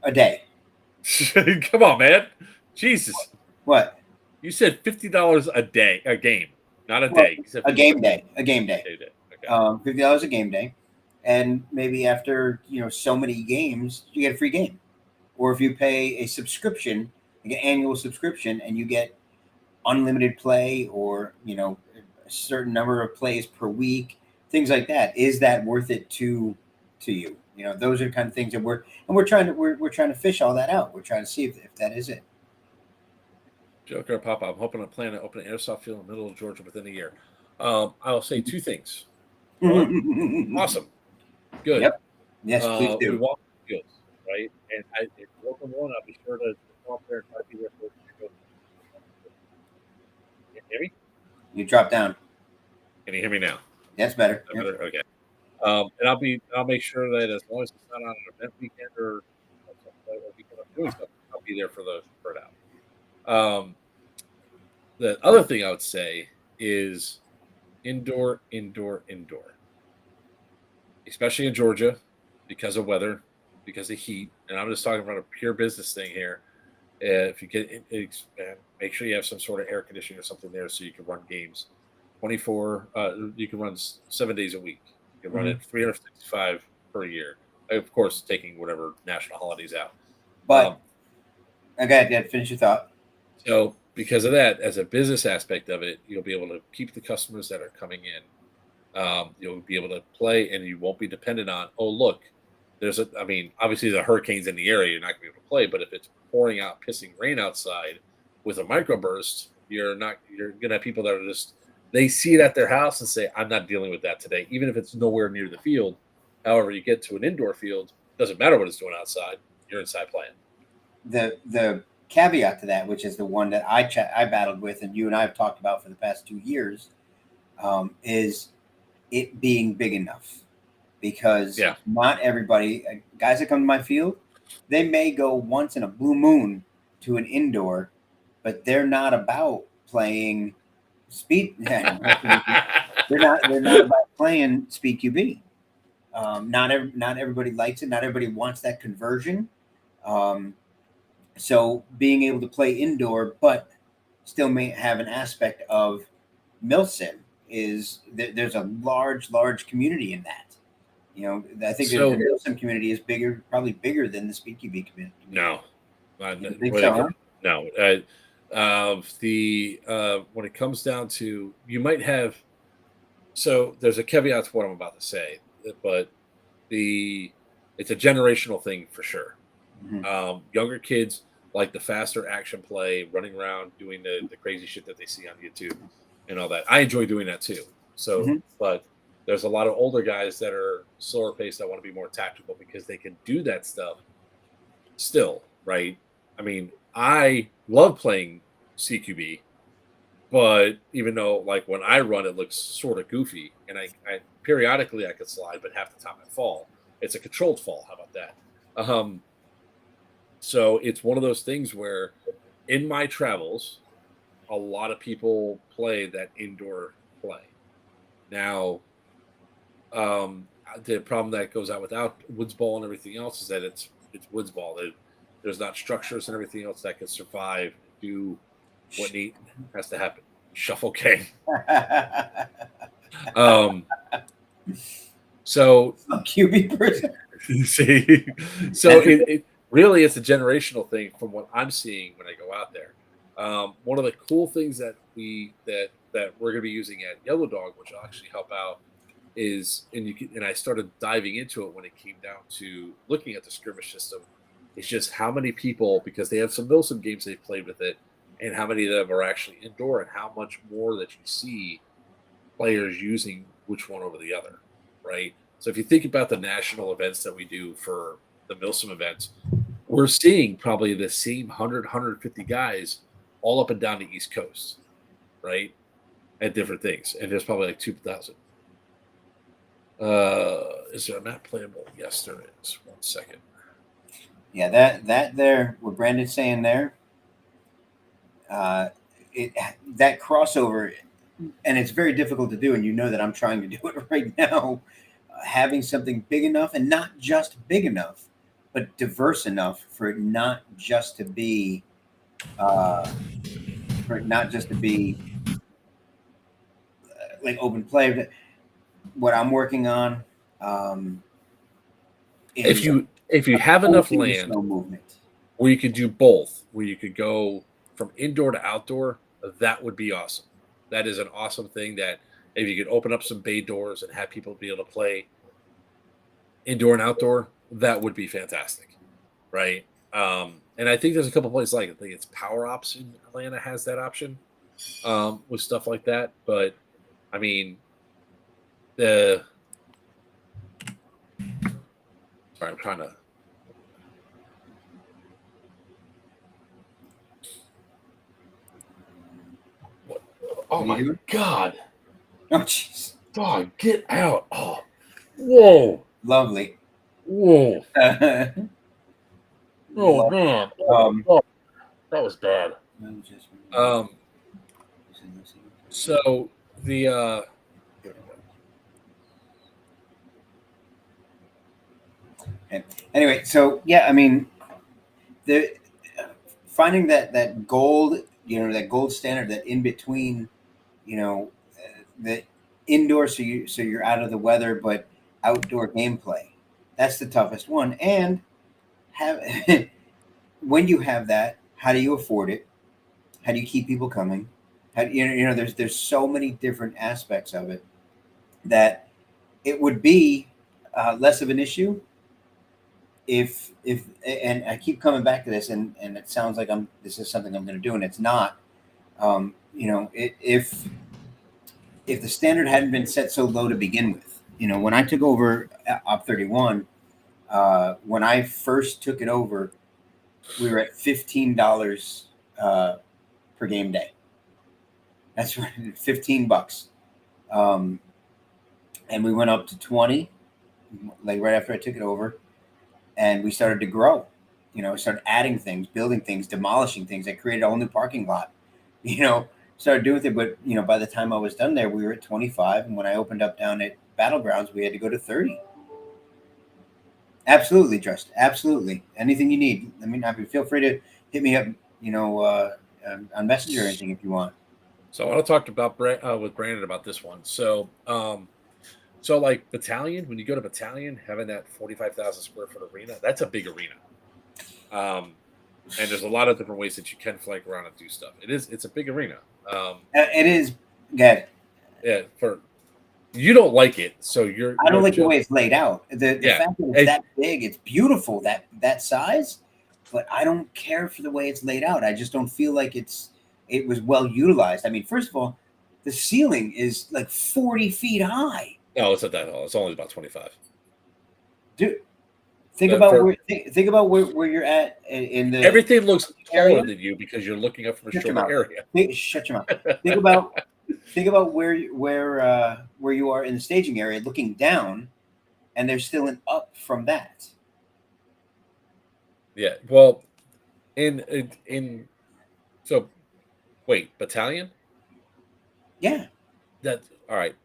a day. Come on, man. Jesus. What? You said $50 a game, not a day. A game day. A game day. Okay. $50 a game day, and maybe after so many games, you get a free game. Or if you pay a subscription, like an annual subscription, and you get unlimited play, or a certain number of plays per week, things like that. Is that worth it to you? Those are the kind of things that we're trying to fish all that out. We're trying to see if that is it. Joker Papa, I'm hoping I plan to open an airsoft field in the middle of Georgia within a year. I'll say two things. One, awesome, good. Yep. Yes, please do. We want fields, right? And if you open one, I'll be sure to come up there and try to be there for you. Can you hear me? You dropped down. Can you hear me now? That's better. Yep. Better? Okay. And I'll make sure that as long as it's not on an event weekend or weekend I'm doing stuff, I'll be there for it out. The other thing I would say is indoor, indoor, indoor, especially in Georgia because of weather, because of heat. And I'm just talking about a pure business thing here. If you get make sure you have some sort of air conditioning or something there so you can run games 24. You can run 7 days a week. You can run it 365 per year. Of course, taking whatever national holidays out. But okay, finish your thought. So because of that, as a business aspect of it, you'll be able to keep the customers that are coming in. You'll be able to play, and you won't be dependent on, oh, look, obviously the hurricane's in the area, you're not going to be able to play. But if it's pouring out, pissing rain outside with a microburst, you're going to have people that are just, they see it at their house and say, I'm not dealing with that today, even if it's nowhere near the field. However, you get to an indoor field, doesn't matter what it's doing outside, you're inside playing. The caveat to that, which is the one that I battled with, and you and I have talked about for the past 2 years, is it being big enough. Because not everybody, guys that come to my field, they may go once in a blue moon to an indoor, but they're not about playing speed. they're not about playing speed QB. Not everybody likes it. Not everybody wants that conversion. So being able to play indoor, but still may have an aspect of milsim is there's a large community in that. You know, I think the milsim community is probably bigger than the speed QB community. No, no. When it comes down to, you might have, so there's a caveat to what I'm about to say, but it's a generational thing for sure. Younger kids like the faster action play, running around, doing the crazy shit that they see on YouTube and all that. I enjoy doing that too. So, but there's a lot of older guys that are slower paced that want to be more tactical because they can do that stuff still, right? I mean, I love playing CQB, but even though like when I run, it looks sort of goofy, and I periodically I could slide, but half the time I fall. It's a controlled fall. How about that? So it's one of those things where in my travels, a lot of people play that indoor play. Now, the problem that goes out without woods ball and everything else is that it's woods ball. There's not structures and everything else that can survive, do what has to happen. Shuffle game. So QB person. See, so it really it's a generational thing from what I'm seeing when I go out there. One of the cool things that we're going to be using at Yellow Dog, which will actually help out, is and I started diving into it when it came down to looking at the skirmish system. It's just how many people, because they have some milsim games they've played with it, and how many of them are actually indoor, and how much more that you see players using which one over the other, right? So if you think about the national events that we do for the milsim events, we're seeing probably the same 100, 150 guys all up and down the East Coast, right? At different things. And there's probably like 2,000. Is there a map playable? Yes, there is. 1 second. Yeah, that there, what Brandon's saying there, that crossover, and it's very difficult to do, and you know that I'm trying to do it right now, having something big enough, and not just big enough, but diverse enough for it not just to be like open play. What I'm working on, if you have enough land where you could do both, where you could go from indoor to outdoor, that would be awesome. That is an awesome thing, that if you could open up some bay doors and have people be able to play indoor and outdoor, that would be fantastic, right? And I think there's a couple places like, I think it's Power Ops in Atlanta has that option with stuff like that. But I mean, sorry, I'm trying to. What? Oh my God! Oh jeez! Dog, get out! Oh, whoa! Lovely. Whoa! Oh man, Um, oh, that was bad. Um, so the here we anyway, so yeah, I mean, the finding that gold, that gold standard, that in between, the indoor, so you're out of the weather, but outdoor gameplay. That's the toughest one. And have when you have that, how do you afford it? How do you keep people coming? There's so many different aspects of it that it would be less of an issue if and I keep coming back to this, and it sounds like this is something I'm going to do, and it's not. If the standard hadn't been set so low to begin with, when I took over Op 31, when I first took it over, we were at $15 per game day. That's right, $15. Um, and we went up to 20, like right after I took it over, and we started to grow. Started adding things, building things, demolishing things. I created a whole new parking lot. Started doing it, but by the time I was done there, we were at 25, and when I opened up down at Battlegrounds, we had to go to 30. Absolutely, Just. Absolutely. Anything you need. I mean, feel free to hit me up, on Messenger or anything if you want. So I want to talk about with Brandon about this one. So, like Battalion, when you go to Battalion, having that 45,000 square foot arena, that's a big arena. And there's a lot of different ways that you can flank around and do stuff. It's a big arena. It is good. Yeah, you don't like it, so I don't like the way it's laid out. The fact that it's that big, it's beautiful that size, but I don't care for the way it's laid out. I just don't feel like it was well utilized. I mean, first of all, the ceiling is like 40 feet high. No, it's not that tall. It's only about 25. Dude, think about where you're at in the. Everything looks taller than you because you're looking up from a shorter area. Shut your mouth. Think about where you are in the staging area, looking down, and there's still an up from that. Yeah. Well, so wait, Battalion? Yeah. That's all right.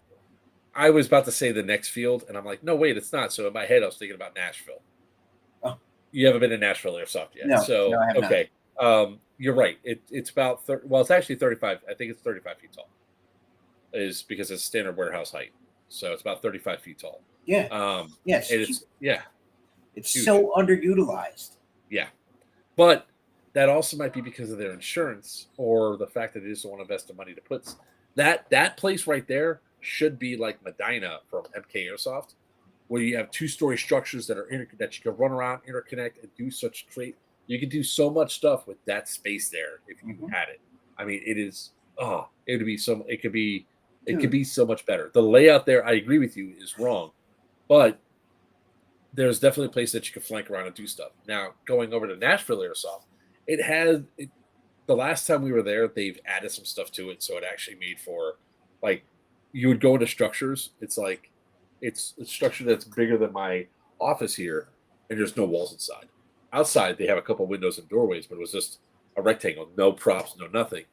I was about to say the next field, and I'm like, no, wait, it's not. So in my head, I was thinking about Nashville. Oh. You haven't been to Nashville Airsoft yet. No, so I have okay. Not. You're right. It's about it's actually 35. I think it's 35 feet tall. Is because it's standard warehouse height. So it's about 35 feet tall. Yeah. Yes. It's huge. So underutilized. Yeah. But that also might be because of their insurance or the fact that they just don't want to invest the money to put that place right there should be like Medina from MK Airsoft, where you have 2-story structures that are that you can run around, interconnect, and do such great. You can do so much stuff with that space there if you had it. I mean, it is. It would be so. It could be. It could be so much better. The layout there, I agree with you, is wrong, but there's definitely a place that you can flank around and do stuff. Now, going over to Nashville Airsoft, the last time we were there, they've added some stuff to it, so it actually made for like you would go into structures. It's like it's a structure that's bigger than my office here, and there's no walls inside. Outside, they have a couple windows and doorways, but it was just a rectangle, no props, no nothing.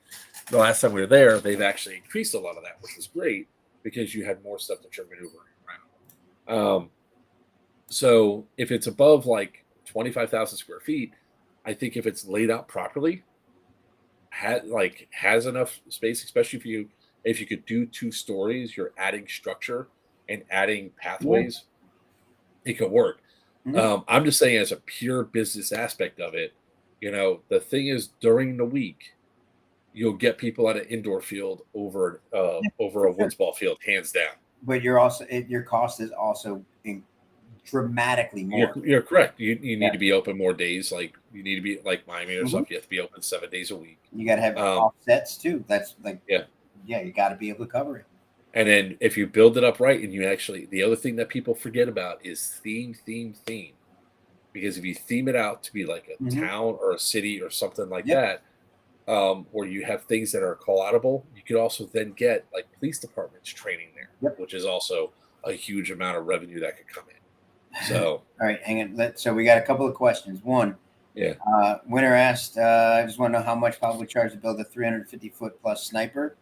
The last time we were there, they've actually increased a lot of that, which was great because you had more stuff that you're maneuvering around. So if it's above like 25,000 square feet, I think if it's laid out properly, has enough space, especially if you could do 2 stories, you're adding structure and adding pathways, it could work. Mm-hmm. I'm just saying as a pure business aspect of it, the thing is during the week, you'll get people at an indoor field over a woods ball field, hands down. But your cost is also dramatically more. You're correct. You need to be open more days. Like you need to be like Miami or something. You have to be open 7 days a week. You got to have offsets too. That's like you got to be able to cover it. And then if you build it up right, and the other thing that people forget about is theme. Because if you theme it out to be like a town or a city or something like that, where you have things that are call-outable, you could also then get like police departments training there, which is also a huge amount of revenue that could come in. So, all right, hang on. So we got a couple of questions. One, Yeah. Winner asked, I just want to know how much Papa would charge to build a 350-foot plus sniper.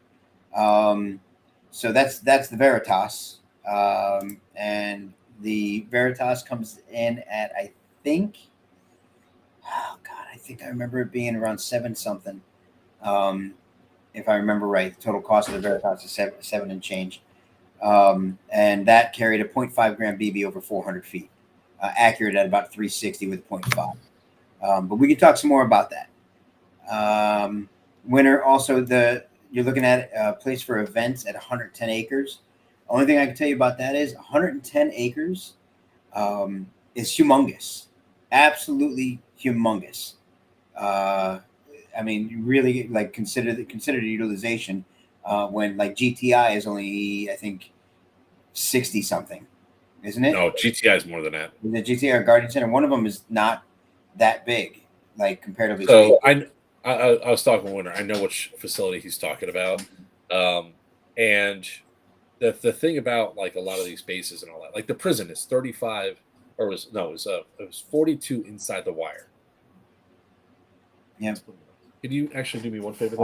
So that's the Veritas, and the Veritas comes in at, I think, oh God, I think I remember it being around 7 something. If I remember right, the total cost of the Veritas is seven and change. And that carried a 0.5 gram BB over 400 feet, accurate at about 360 with 0.5. But we can talk some more about that. Winter also, you're looking at a place for events at 110 acres. Only thing I can tell you about that is 110 acres is humongous, absolutely humongous. I mean, you really like consider the utilization when like GTI is only, I think, 60 something, isn't it? No, GTI is more than that. The GTI or Guardian Center, one of them is not that big, like comparatively So speaking. I was talking to Winter. I know which facility he's talking about. And the thing about like a lot of these bases and all that, like the prison is 35, or it was 42 inside the wire. Yeah. Can you actually do me one favor?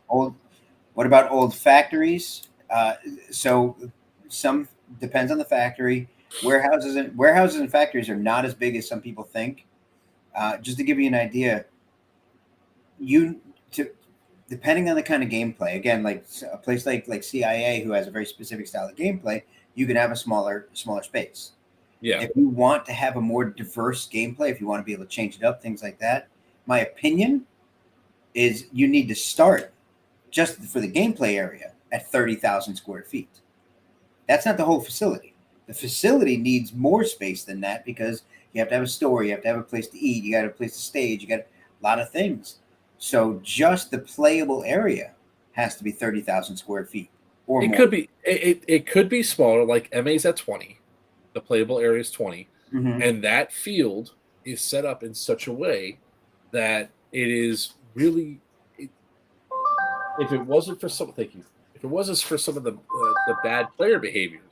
Old. What about old factories? So some depends on the factory. Warehouses and factories are not as big as some people think. Just to give you an idea, depending on the kind of gameplay. Again, like a place like CIA, who has a very specific style of gameplay, you can have a smaller space. Yeah. If you want to have a more diverse gameplay, if you want to be able to change it up, things like that, my opinion is you need to start just for the gameplay area at 30,000 square feet. That's not the whole facility. The facility needs more space than that because you have to have a store, you have to have a place to eat, you got a place to stage, you got a lot of things. So just the playable area has to be 30,000 square feet or it more. could be it could be smaller, like MA's at 20. The playable area is 20. Mm-hmm. And that field is set up in such a way that it is really if it wasn't for some thank you. If it wasn't for some of the bad player behaviors,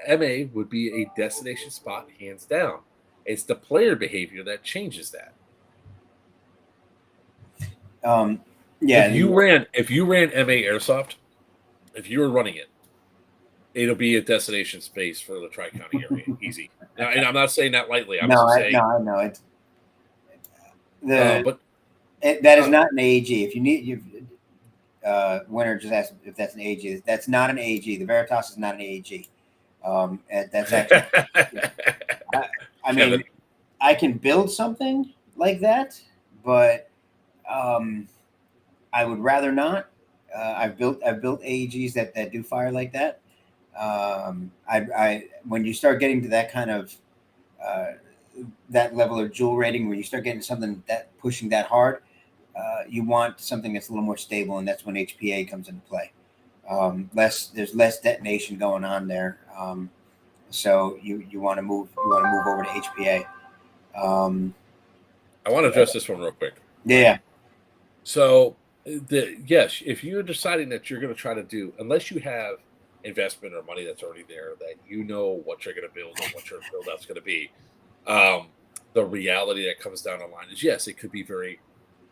MA would be a destination spot hands down. It's the player behavior that changes that. Yeah. If you ran MA Airsoft, if you were running it, it'll be a destination space for the Tri County area, easy. Now, and I'm not saying that lightly. I'm just saying. I know it. But that is not an AG. If you need, Winter just asked if that's an AG. That's not an AG. The Veritas is not an AG. That's actually. I mean, Kevin. I can build something like that, but I would rather not. I've built AEGs that do fire like that. When you start getting to that kind of that level of joule rating, when you start getting something that pushing that hard, you want something that's a little more stable, and that's when HPA comes into play. There's less detonation going on there, so you want to move over to HPA. I want to address this one real quick. Yeah. So, yes, if you're deciding that you're going to try to do, unless you have investment or money that's already there, that you know what you're going to build and what your build out's going to be, the reality that comes down the line is yes, it could be very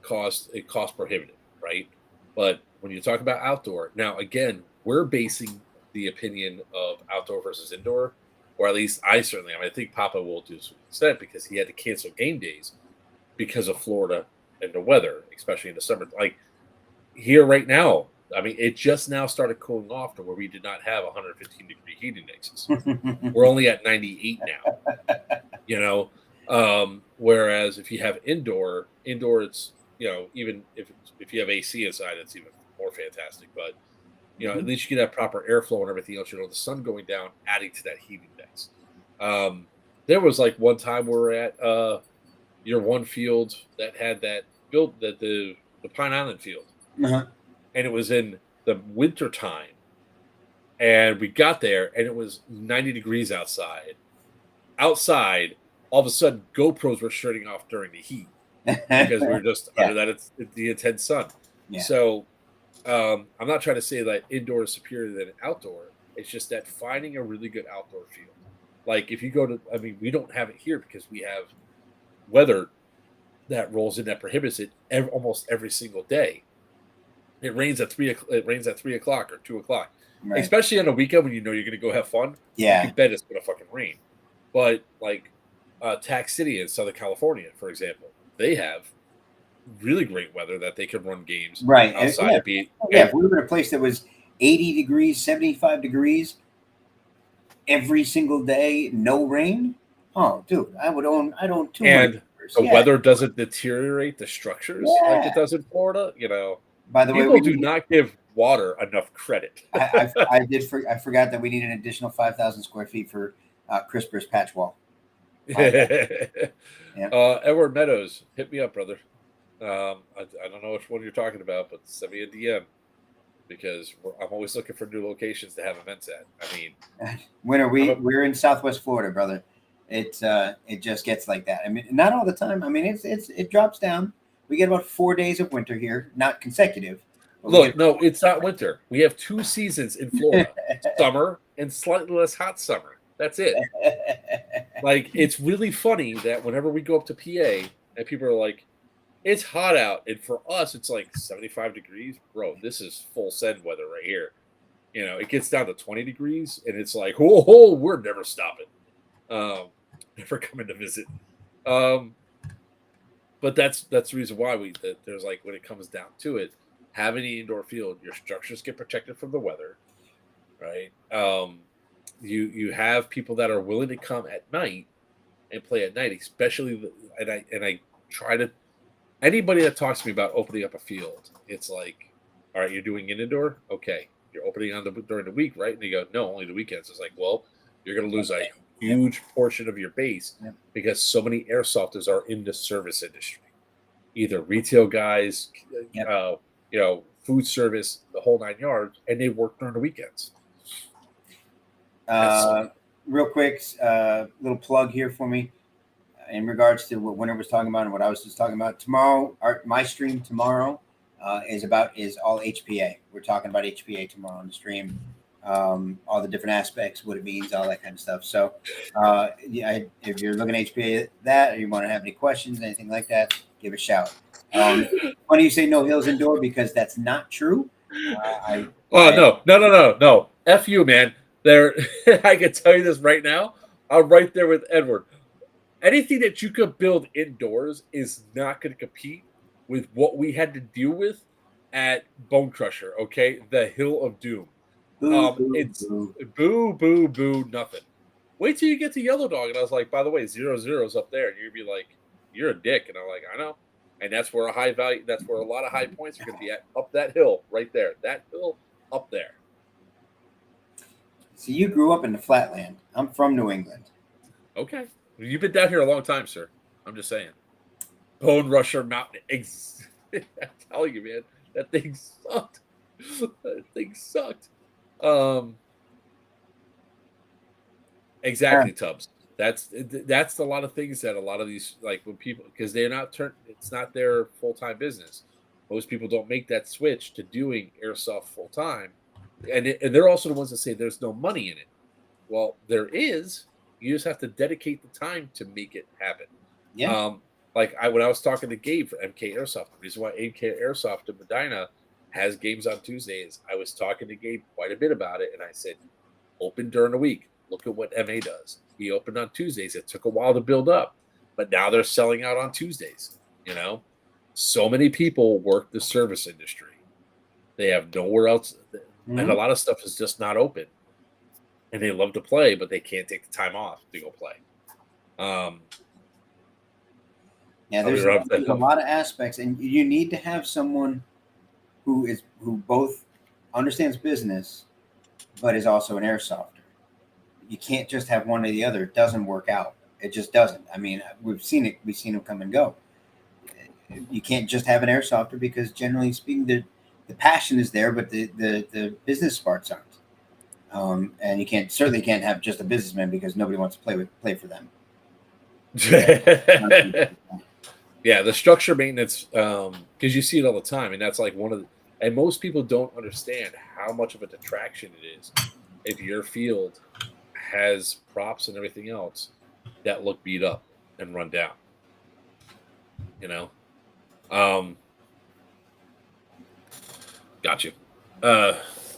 cost prohibitive, right? But when you talk about outdoor, now again, we're basing the opinion of outdoor versus indoor, or at least I certainly am. I think Papa will do to an extent because he had to cancel game days because of Florida and the weather, especially in the summer. Like here right now, I mean, it just now started cooling off to where we did not have 115-degree heat indexes. We're only at 98 now, whereas if you have indoor, it's, even if you have AC inside, it's even more fantastic. But, at least you can have proper airflow and everything else, the sun going down, adding to that heat index. There was like one time we were at your one field that had that built that the Pine Island field. Uh-huh. And it was in the winter time, and we got there, and it was 90 degrees outside. Outside, all of a sudden, GoPros were shutting off during the heat because we were just under that it's the intense sun. Yeah. So, I'm not trying to say that indoor is superior than outdoor. It's just that finding a really good outdoor field. Like if you go to, we don't have it here because we have weather that rolls in that prohibits it almost every single day. It rains at 3 o'clock or 2 o'clock, Right. especially on a weekend when you know you're going to go have fun. Yeah. You can bet it's going to fucking rain. But like Tax City in Southern California, for example, they have really great weather that they can run games Right. outside Yeah. and be. Yeah. If we were in a place that was 80 degrees, 75 degrees every single day, no rain. Oh, dude, I'd own 200. And the Yeah. weather doesn't deteriorate the structures like it Yeah. does in Florida. By the way, People do not give water enough credit. I forgot that we need an additional 5,000 square feet for CRISPR's patch wall. Yeah. Edward Meadows, hit me up, brother. I don't know which one you're talking about, but send me a DM because I'm always looking for new locations to have events at. I mean, we're in Southwest Florida, brother. It just gets like that. I mean, not all the time. I mean, it drops down. We get about 4 days of winter here, not consecutive. Look, no, it's not winter. We have 2 seasons in Florida: summer and slightly less hot summer. That's it. Like, it's really funny that whenever we go up to PA and people are like, "It's hot out," and for us, it's like 75 degrees, bro. This is full send weather right here. It gets down to 20 degrees, and it's like, whoa, we're never stopping. Never coming to visit. But that's the reason why there's like, when it comes down to it, having an indoor field, your structures get protected from the weather, right? You have people that are willing to come at night and play at night, especially and I try to anybody that talks to me about opening up a field, it's like, all right, you're doing an indoor, okay, you're opening during the week, right? And you go, no, only the weekends. It's like, well, you're going to lose a huge portion of your base because so many airsofters are in the service industry, either retail guys, food service, the whole 9 yards, and they work during the weekends. Real quick, little plug here for me in regards to what Winter was talking about and what I was just talking about. Tomorrow, my stream tomorrow is all HPA. We're talking about HPA tomorrow on the stream. All the different aspects, what it means, all that kind of stuff. So, if you're looking at HPA that, or you want to have any questions, anything like that, give a shout. Funny you say no hills indoor because that's not true. No. F you, man. I can tell you this right now. I'm right there with Edward. Anything that you could build indoors is not going to compete with what we had to deal with at Bone Crusher. Okay, the Hill of Doom. It's boo, nothing. Wait till you get to Yellow Dog, and I was like, by the way, 0-0's up there, and you'd be like, you're a dick, and I'm like, I know, and that's where a lot of high points are going to be at, up that hill right there, that hill up there. So you grew up in the flatland. I'm from New England. Okay, you've been down here a long time, sir. I'm just saying. Bone Rusher Mountain. I'm telling you, man, that thing sucked. Exactly, Tubbs. That's a lot of things that a lot of these, like, when people, because it's not their full-time business. Most people don't make that switch to doing airsoft full-time, and they're also the ones that say there's no money in it. Well, there is. You just have to dedicate the time to make it happen. Yeah. When I was talking to Gabe for MK Airsoft, the reason why MK Airsoft in Medina has games on Tuesdays, I was talking to Gabe quite a bit about it, and I said, open during the week. Look at what MA does. He opened on Tuesdays. It took a while to build up, but now they're selling out on Tuesdays. So many people work the service industry. They have nowhere else, and a lot of stuff is just not open. And they love to play, but they can't take the time off to go play. There's a lot of aspects, and you need to have someone who both understands business, but is also an airsofter. You can't just have one or the other. It doesn't work out. It just doesn't. I mean, we've seen it. We've seen them come and go. You can't just have an airsofter because, generally speaking, the passion is there, but the business sparks aren't. And you certainly can't have just a businessman because nobody wants to play for them. Yeah, the structure maintenance, because you see it all the time, and that's like and most people don't understand how much of a detraction it is if your field has props and everything else that look beat up and run down. You know, um, got you.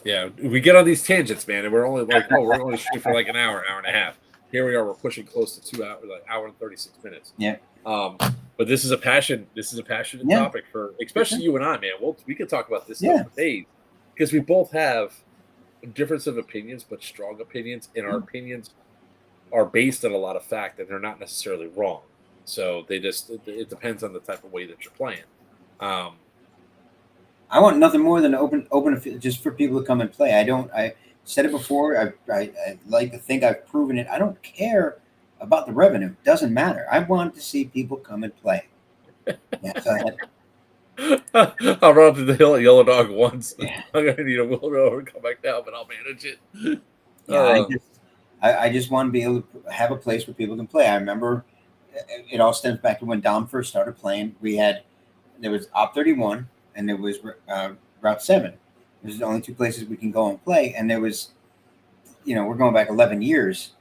Yeah, we get on these tangents, man, and we're only like, oh, we're only shooting for like an hour, hour and a half. Here we are, we're pushing close to 2 hours, like hour and 36 minutes. Yeah. But this is a passion. This is a passionate Yeah. topic for, especially you and I, man. We could talk about this Yeah. stuff for days because we both have a difference of opinions, but strong opinions, and our opinions are based on a lot of fact, and they're not necessarily wrong. So it depends on the type of way that you're playing. I want nothing more than open just for people to come and play. I said it before. I like to think I've proven it. I don't care about the revenue. It doesn't matter. I want to see people come and play. Yeah, so I'll run up to the hill at Yellow Dog once. Yeah. I'm gonna need a wheelbarrow and come back down, but I'll manage it. Yeah, I just want to be able to have a place where people can play. I remember it all stems back to when Dom first started playing. There was Op 31 and there was Route 7. Those are the only two places we can go and play. And there was, we're going back 11 years.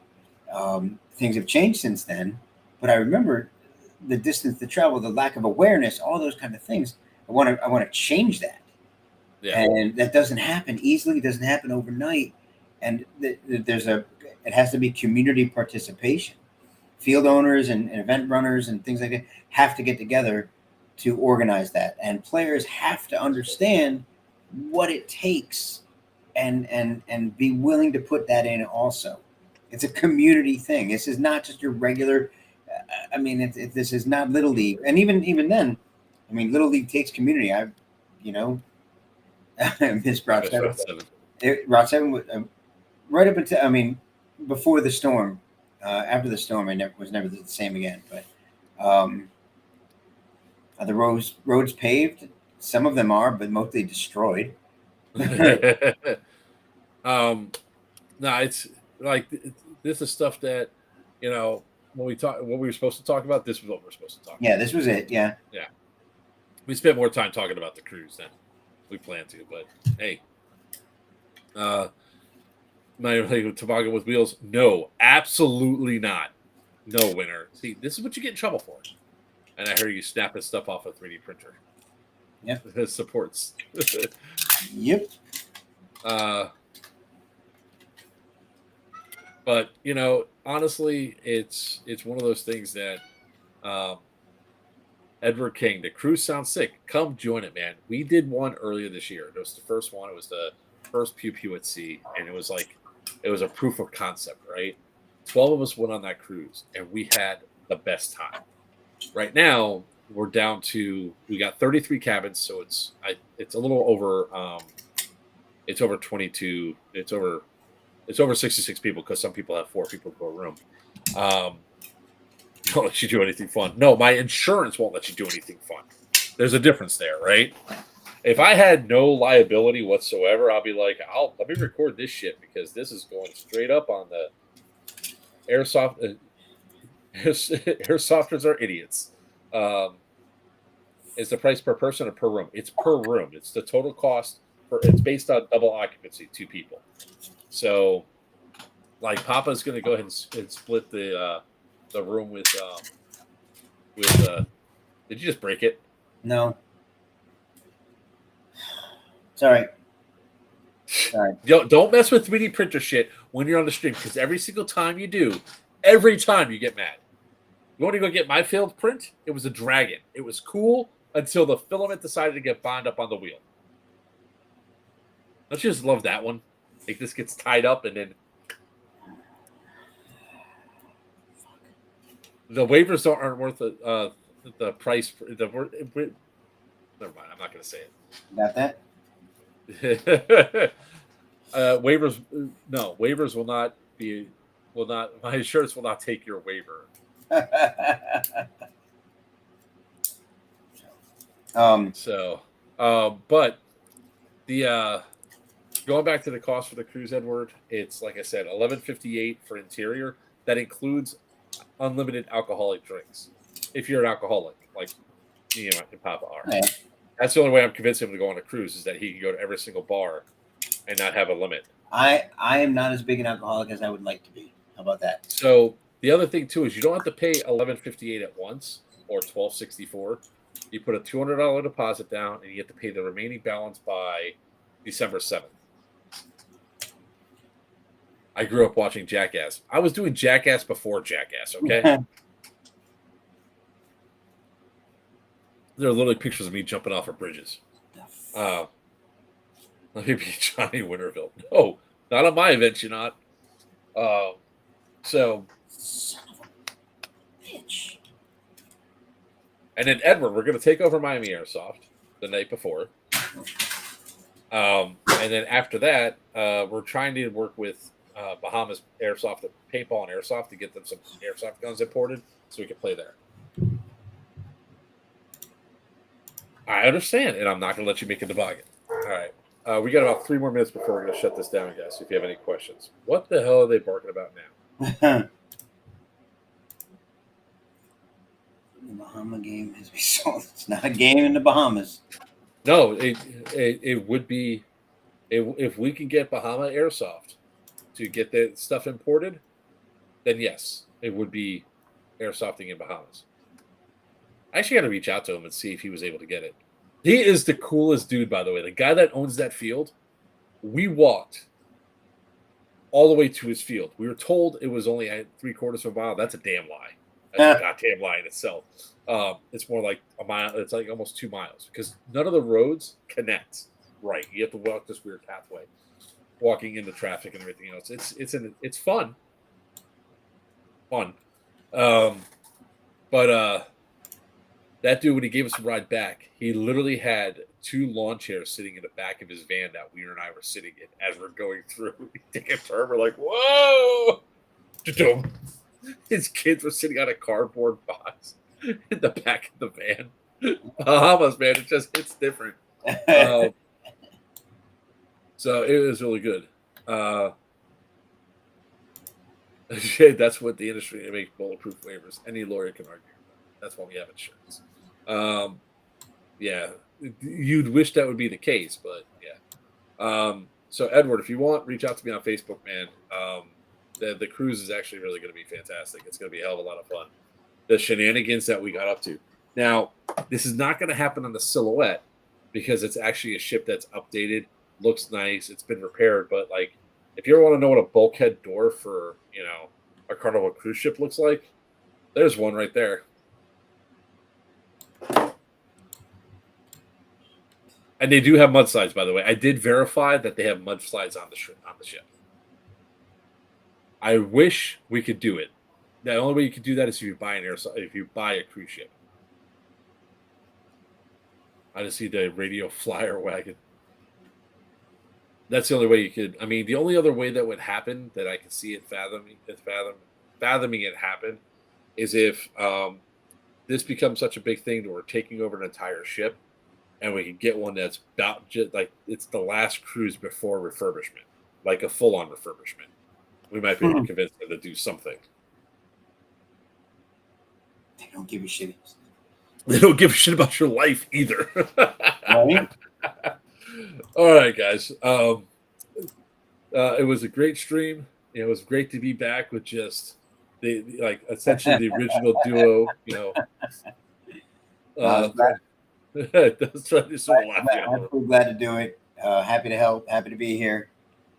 Things have changed since then, but I remember the distance to travel, the lack of awareness, all those kind of things. I want to change that. Yeah. And that doesn't happen easily. It doesn't happen overnight. And it has to be community participation. Field owners and event runners and things like that have to get together to organize that, and players have to understand what it takes and be willing to put that in also. It's a community thing. This is not just your regular this is not Little League. And even then, Little League takes community. I miss Route 7. Route 7 was right up until before the storm. After the storm, was never the same again. But are the roads paved? Some of them are, but mostly destroyed. No, it's like this is stuff that when we were supposed to talk about, this was what we're supposed to talk about. Yeah, this was it. Yeah. Yeah. We spent more time talking about the cruise than we planned to, but hey. Toboggan with wheels? No, absolutely not. No winner. See, this is what you get in trouble for. And I heard you snapping stuff off a 3D printer. Yep. It supports. Yep. But honestly, it's one of those things that Edward King, the cruise sounds sick. Come join it, man. We did one earlier this year. It was the first one. It was the first Pew Pew at Sea, and it was a proof of concept, right? 12 of us went on that cruise, and we had the best time. Right now, we're down to, we got 33 cabins, so it's a little over, it's over 22, it's over 66 people because some people have 4 people per room. Don't let you do anything fun. No, my insurance won't let you do anything fun. There's a difference there, right? If I had no liability whatsoever, I'll be like, let me record this shit because this is going straight up on the airsoft. Airsofters are idiots. Is the price per person or per room? It's per room. It's the total cost it's based on double occupancy, 2 people. So, like, Papa's going to go ahead and split the room with. Did you just break it? No. Sorry. Don't mess with 3D printer shit when you're on the stream, because every single time you do, every time you get mad. You want to go get my failed print? It was a dragon. It was cool until the filament decided to get bound up on the wheel. Don't you just love that one? Like, this gets tied up and then the waivers aren't worth the price. Never mind. I'm not going to say it. Got that? Waivers. No, waivers will not. My insurance will not take your waiver. But the going back to the cost for the cruise, Edward, it's like I said, $11.58 for interior. That includes unlimited alcoholic drinks. If you're an alcoholic, like me and Papa are, yeah. That's the only way I'm convincing him to go on a cruise, is that he can go to every single bar and not have a limit. I am not as big an alcoholic as I would like to be. How about that? So the other thing too is you don't have to pay $11.58 at once. or 1264. You put a $200 deposit down, and you have to pay the remaining balance by December 7th. I grew up watching Jackass. I was doing Jackass before Jackass, okay? There are literally pictures of me jumping off of bridges. Let me be Johnny Winterville. No, not on my event, you're not. So, Son of a bitch. and then Edward, we're going to take over Miami Airsoft the night before. And then after that, we're trying to work with Bahamas Airsoft, Paintball and Airsoft, to get them some airsoft guns imported so we can play there. I understand, and I'm not going to let you make a toboggan. All right. We got about 3 more minutes before we're going to shut this down, guys. If you have any questions, what the hell are they barking about now? The Bahama game has been sold. It's not a game in the Bahamas. No, it would be if we can get Bahama Airsoft to get that stuff imported, then yes, it would be airsofting in Bahamas. I actually got to reach out to him and see if he was able to get it. He is the coolest dude, by the way. The guy that owns that field, we walked all the way to his field. We were told it was only at 3/4 of a mile. That's a damn lie. That's a goddamn lie in itself. It's more like a mile. It's like almost 2 miles because none of the roads connect. Right, you have to walk this weird pathway, walking into traffic and everything else. It's fun. But that dude, when he gave us a ride back, he literally had 2 lawn chairs sitting in the back of his van that Weir and I were sitting in as we're going through. We take a turn, we're like, whoa! His kids were sitting on a cardboard box in the back of the van. Bahamas, man, it's different. So it was really good. That's what the industry makes bulletproof waivers. Any lawyer can argue. That's why we have insurance. Yeah, you'd wish that would be the case, but yeah. So Edward, if you want, reach out to me on Facebook, man. The cruise is actually really going to be fantastic. It's going to be a hell of a lot of fun. The shenanigans that we got up to. Now, this is not going to happen on the Silhouette because it's actually a ship that's updated, looks nice, it's been repaired. But like, if you ever want to know what a bulkhead door for a Carnival cruise ship looks like, there's one right there. And they do have mud slides, by the way. I did verify that they have mud slides on the ship. I wish we could do it. The only way you could do that is if you buy if you buy a cruise ship. I just see the radio flyer wagon. That's the only way you could. I mean, the only other way that would happen that I could see it fathoming it happen is if this becomes such a big thing that we're taking over an entire ship, and we can get one that's about just like it's the last cruise before refurbishment, like a full-on refurbishment. We might be able to convince them to do something. They don't give a shit. They don't give a shit about your life either. Right? All right, guys. It was a great stream. It was great to be back with just essentially the original duo. That's right. I'm so glad to do it. Happy to help. Happy to be here.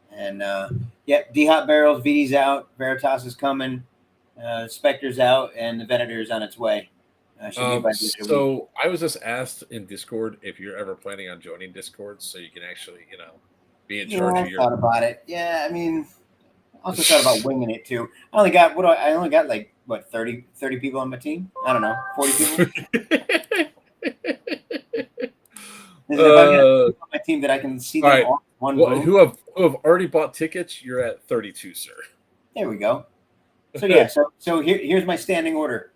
And D Hot Barrels, VD's out, Veritas is coming, Spectre's out, and the Venator's on its way. So I was just asked in Discord if you're ever planning on joining Discord, so you can actually, be in charge of your. I thought about it. Yeah, I mean, I also thought about winging it too. I only got 30 people on my team. I don't know, 40 people. If I've got people on my team that I can see them all one room. Who have already bought tickets, you're at 32, sir. There we go. So yeah, so here's my standing order.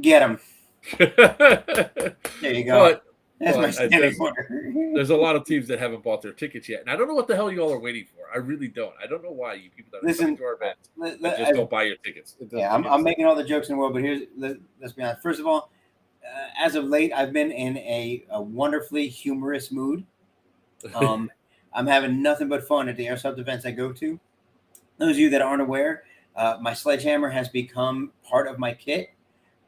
Get them. There you go. That's my standing order. There's a lot of teams that haven't bought their tickets yet, and I don't know what the hell you all are waiting for. I really don't. I don't know why you people that are coming to our events just don't buy your tickets. Yeah, I'm making all the jokes in the world, but let's be honest. First of all, as of late, I've been in a wonderfully humorous mood. I'm having nothing but fun at the airsoft events I go to. Those of you that aren't aware, my sledgehammer has become part of my kit.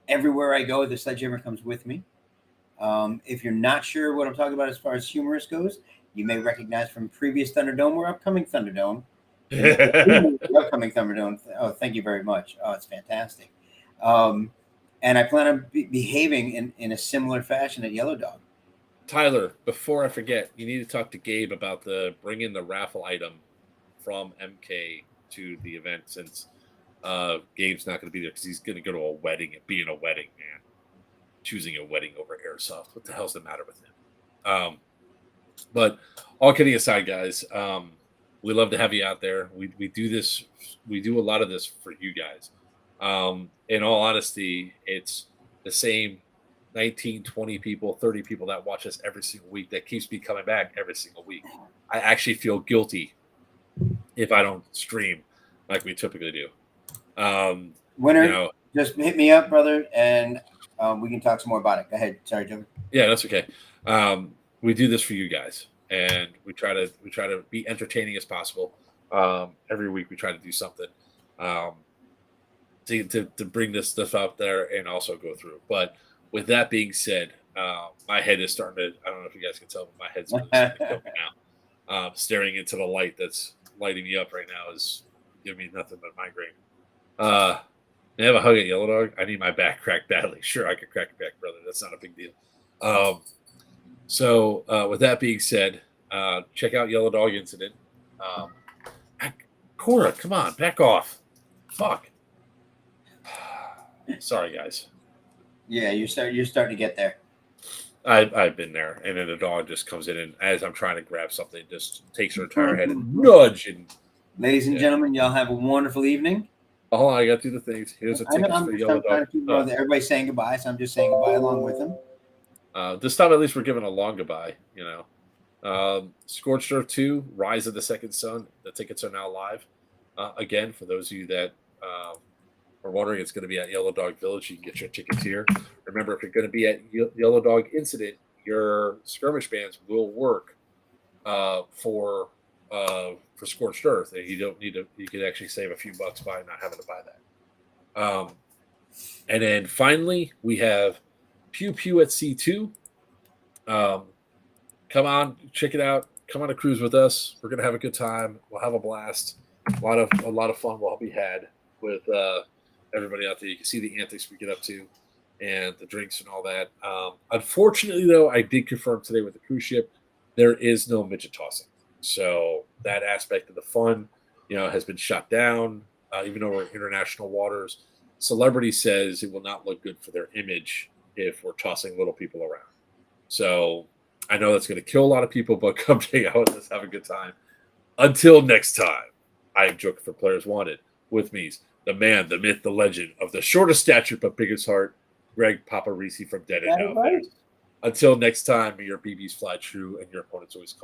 Everywhere I go, the sledgehammer comes with me. If you're not sure what I'm talking about as far as humorous goes, you may recognize from previous Thunderdome or upcoming Thunderdome. The upcoming Thunderdome. Oh, thank you very much. Oh, it's fantastic. And I plan on behaving in a similar fashion at Yellow Dog. Tyler, before I forget, you need to talk to Gabe about bringing the raffle item from MK to the event, since Gabe's not going to be there because he's going to go to a wedding and be in a wedding, man. Choosing a wedding over airsoft. What the hell's the matter with him? But all kidding aside, guys, we love to have you out there. We do this. We do a lot of this for you guys. In all honesty, it's the same 19, 20 people, 30 people that watch us every single week that keeps me coming back every single week. I actually feel guilty if I don't stream like we typically do. Winner, just hit me up, brother, and we can talk some more about it. Go ahead. Sorry, Joe. Yeah, that's okay. We do this for you guys, and we try to be entertaining as possible. Every week we try to do something to bring this stuff out there and also go through. But with that being said, my head is starting to, I don't know if you guys can tell, but my head's starting to kill me now. Staring into the light that's lighting me up right now is giving me nothing but migraine. May I have a hug at Yellow Dog? I need my back cracked badly. Sure, I could crack your back, brother. That's not a big deal. So with that being said, check out Yellow Dog Incident. Cora, come on, back off. Fuck. Sorry, guys. Yeah, you're starting to get there. I've been there, and then the dog just comes in, and as I'm trying to grab something, just takes her entire head and nudge. And ladies and gentlemen, y'all have a wonderful evening. Oh, I got to do the things. Here's a ticket for Yellow Dog. Everybody's saying goodbye, so I'm just saying goodbye along with them. This time, at least, we're giving a long goodbye. Scorched Earth 2, Rise of the Second Sun. The tickets are now live. Again, for those of you that are wondering, it's going to be at Yellow Dog Village. You can get your tickets here. Remember, if you're going to be at Yellow Dog Incident, your skirmish bands will work for Scorched Earth, and you don't need to. You can actually save a few bucks by not having to buy that. And then finally, we have Pew Pew at C2. Come on, check it out. Come on a cruise with us. We're gonna have a good time. We'll have a blast. A lot of fun will be had with everybody out there. You can see the antics we get up to, and the drinks and all that. Unfortunately, though, I did confirm today with the cruise ship there is no midget tossing. So that aspect of the fun, has been shut down. Even though we're in international waters, Celebrity says it will not look good for their image if we're tossing little people around. So I know that's going to kill a lot of people, but come check out with us, have a good time. Until next time, I am Joker for Players Wanted. With me, the man, the myth, the legend of the shortest stature but biggest heart, Greg Paparisi from Dead and Now. Until next time, may your BBs fly true and your opponents always call.